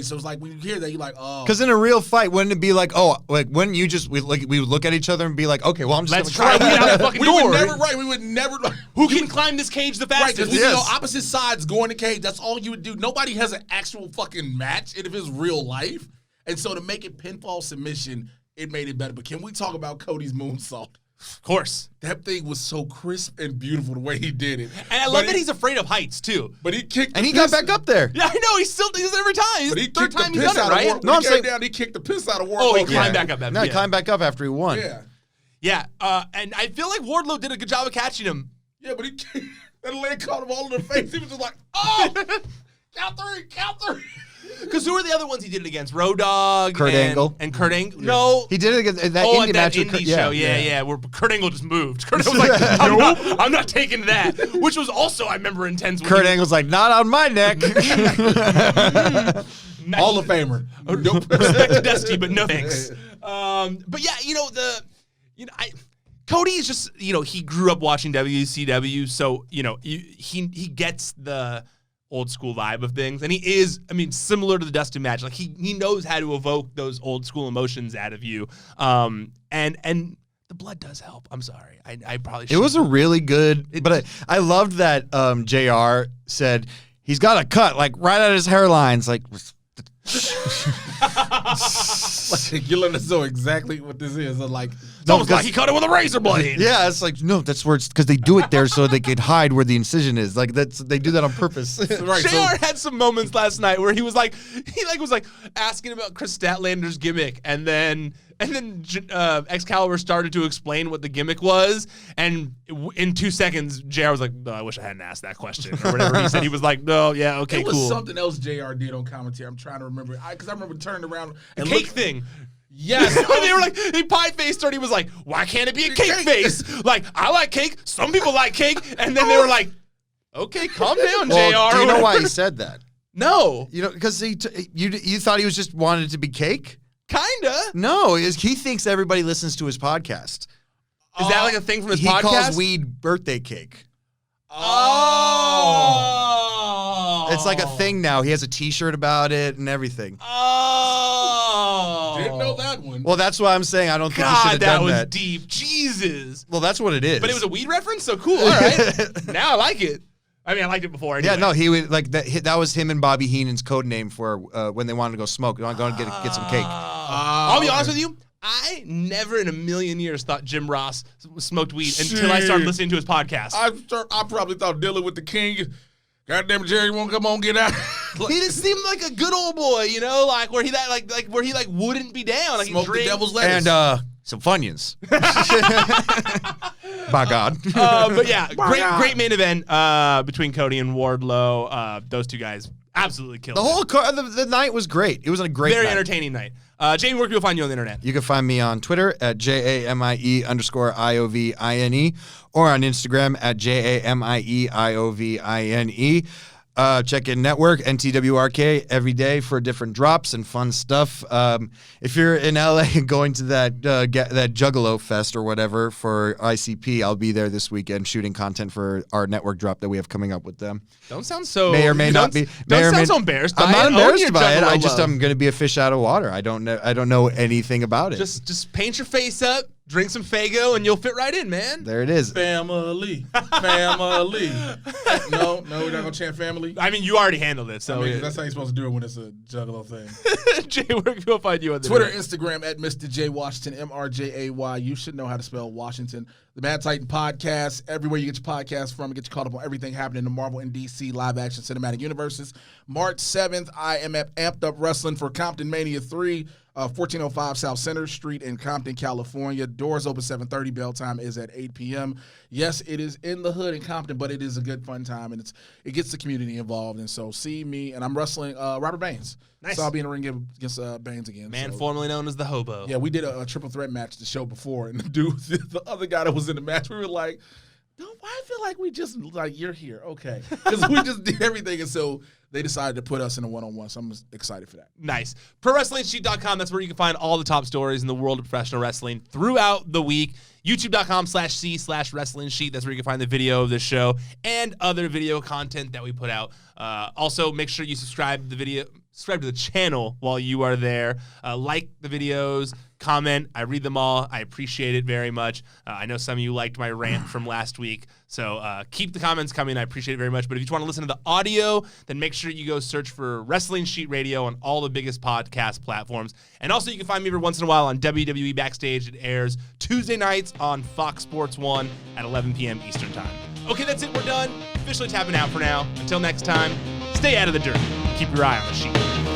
So it's like, when you hear that, you're like, oh. Because in a real fight, wouldn't it be like, wouldn't you just, we would look at each other and be like, okay, well, I'm just Let's going to try to get out the fucking door. We would never. Who can climb this cage the Right, fastest? because we know opposite sides go in the cage. That's all you would do. Nobody has an actual fucking match if it's real life. And so to make it pinfall submission, it made it better. But can we talk about Cody's moonsault? Of course. That thing was so crisp and beautiful the way he did it. And I love that he's afraid of heights, too. But he kicked And he got back up there. Yeah, I know. He still does it every time. But he Third kicked time the he's piss done out it, of right? Wardlow. No, I'm saying Down, he kicked the piss out of Wardlow. Oh, he climbed back up. No, he climbed back up after he won. Yeah, and I feel like Wardlow did a good job of catching him. Yeah, but that leg caught him all in the face. He was just like, oh, count three. Because who were the other ones he did it against? Road Dogg, Kurt Angle. And Kurt Angle. No. He did it against that Oh, indie at that match. indie show. Yeah. Where Kurt Angle just moved. Kurt Angle was like, I'm not taking that. Which was also, I remember, intense. Kurt Angle's like, not on my neck. Hall of Famer. Nope. Respect to Dusty, but no thanks. But yeah, Cody is just, he grew up watching WCW, so, he gets the old school vibe of things. And he is, similar to the Dustin match. Like, he knows how to evoke those old school emotions out of you. And the blood does help. I'm sorry. I probably should. It was a really good, but I loved that JR said he's got a cut, like, right at his hairline. It's like... You let us know exactly what this is. Like, like he cut it with a razor blade. Yeah, it's like, no, that's where it's because they do it there so they could hide where the incision is. Like they do that on purpose. Right, JR had some moments last night where he was like asking about Chris Statlander's gimmick, and then Excalibur started to explain what the gimmick was, and in 2 seconds, JR was like, "No, I wish I hadn't asked that question," or whatever he said. He was like, "No, yeah, okay, cool." It was cool." something else JR did on commentary. I'm trying to remember, because I remember turning around and cake thing. Yes. They were like, he pie-faced her, and he was like, why can't it be a cake face? Like, I like cake, some people like cake, and then they were like, okay, calm down, Well, JR. do you know why he said that? No. Because you thought he was just wanted it to be cake? Kinda. No, he thinks everybody listens to his podcast. Is that like a thing from his he podcast? He calls weed birthday cake. Oh. It's like a thing now. He has a T-shirt about it and everything. Oh. Didn't know that one. Well, that's why I'm saying I don't think he should have done that. That was deep. Jesus. Well, that's what it is. But it was a weed reference, so cool. All right. Now I like it. I liked it before. Anyway. Yeah, no, he would like that. That was him and Bobby Heenan's code name for when they wanted to go smoke. They wanted to go get some cake. I'll be honest with you. I never in a million years thought Jim Ross smoked weed until I started listening to his podcast. I probably thought dealing with the king. Goddamn it, Jerry, you won't come on, get out. He just seemed like a good old boy, like where he wouldn't be down, like smoke the devil's lettuce and some Funyuns. By God. But yeah, great main event between Cody and Wardlow. Those two guys absolutely killed the it. whole the night was great. It was a great, very night. entertaining night. Jamie, where can people find you on the internet? You can find me on Twitter at JAMIE_IOVINE or on Instagram at JAMIEIOVINE. Check in Network, NTWRK, every day for different drops and fun stuff. If you're in LA and going to that Juggalo Fest or whatever for ICP, I'll be there this weekend shooting content for our network drop that we have coming up with them. Don't sound so... May or may not be. Don't sound so embarrassed by it. I'm not embarrassed by it. I'm going to be a fish out of water. I don't know anything about it. Just paint your face up, drink some Faygo, and you'll fit right in, man. There it is. Family. No, we're not going to chant family. You already handled it, so... that's how you're supposed to do it when it's a Juggalo thing. Jay, where can people find you on the Twitter, Instagram, at Mr. J Washington, MRJAY. You should know how to spell Washington. The Mad Titan Podcast, everywhere you get your podcast from. It gets you caught up on everything happening in the Marvel and DC live-action cinematic universes. March 7th, I am at Amped Up Wrestling for Compton Mania 3, 1405 South Center Street in Compton, California. Doors open 7:30. Bell time is at 8 p.m. Yes, it is in the hood in Compton, but it is a good, fun time, and it gets the community involved. And so see me, and I'm wrestling Robert Baines. Nice. So I'll be in the ring against Baines again. Man so. formerly known as the Hobo. Yeah, we did a triple threat match the show before, and the other guy that was in the match, we were like, I feel like we just, like, you're here. Okay. Because we just did everything. And so they decided to put us in a one-on-one. So I'm excited for that. Nice. ProWrestlingSheet.com. That's where you can find all the top stories in the world of professional wrestling throughout the week. YouTube.com/C/Wrestling Sheet. That's where you can find the video of this show and other video content that we put out. Also, make sure you subscribe to the channel while you are there. Like the videos, comment. I read them all. I appreciate it very much. I know some of you liked my rant from last week, so keep the comments coming. I appreciate it very much. But if you want to listen to the audio, then make sure you go search for Wrestling Sheet Radio on all the biggest podcast platforms. And also, you can find me every once in a while on WWE Backstage. It airs Tuesday nights on Fox Sports 1 at 11 p.m. Eastern Time. Okay, that's it. We're done. Officially tapping out for now. Until next time, stay out of the dirt. Keep your eye on the sheet.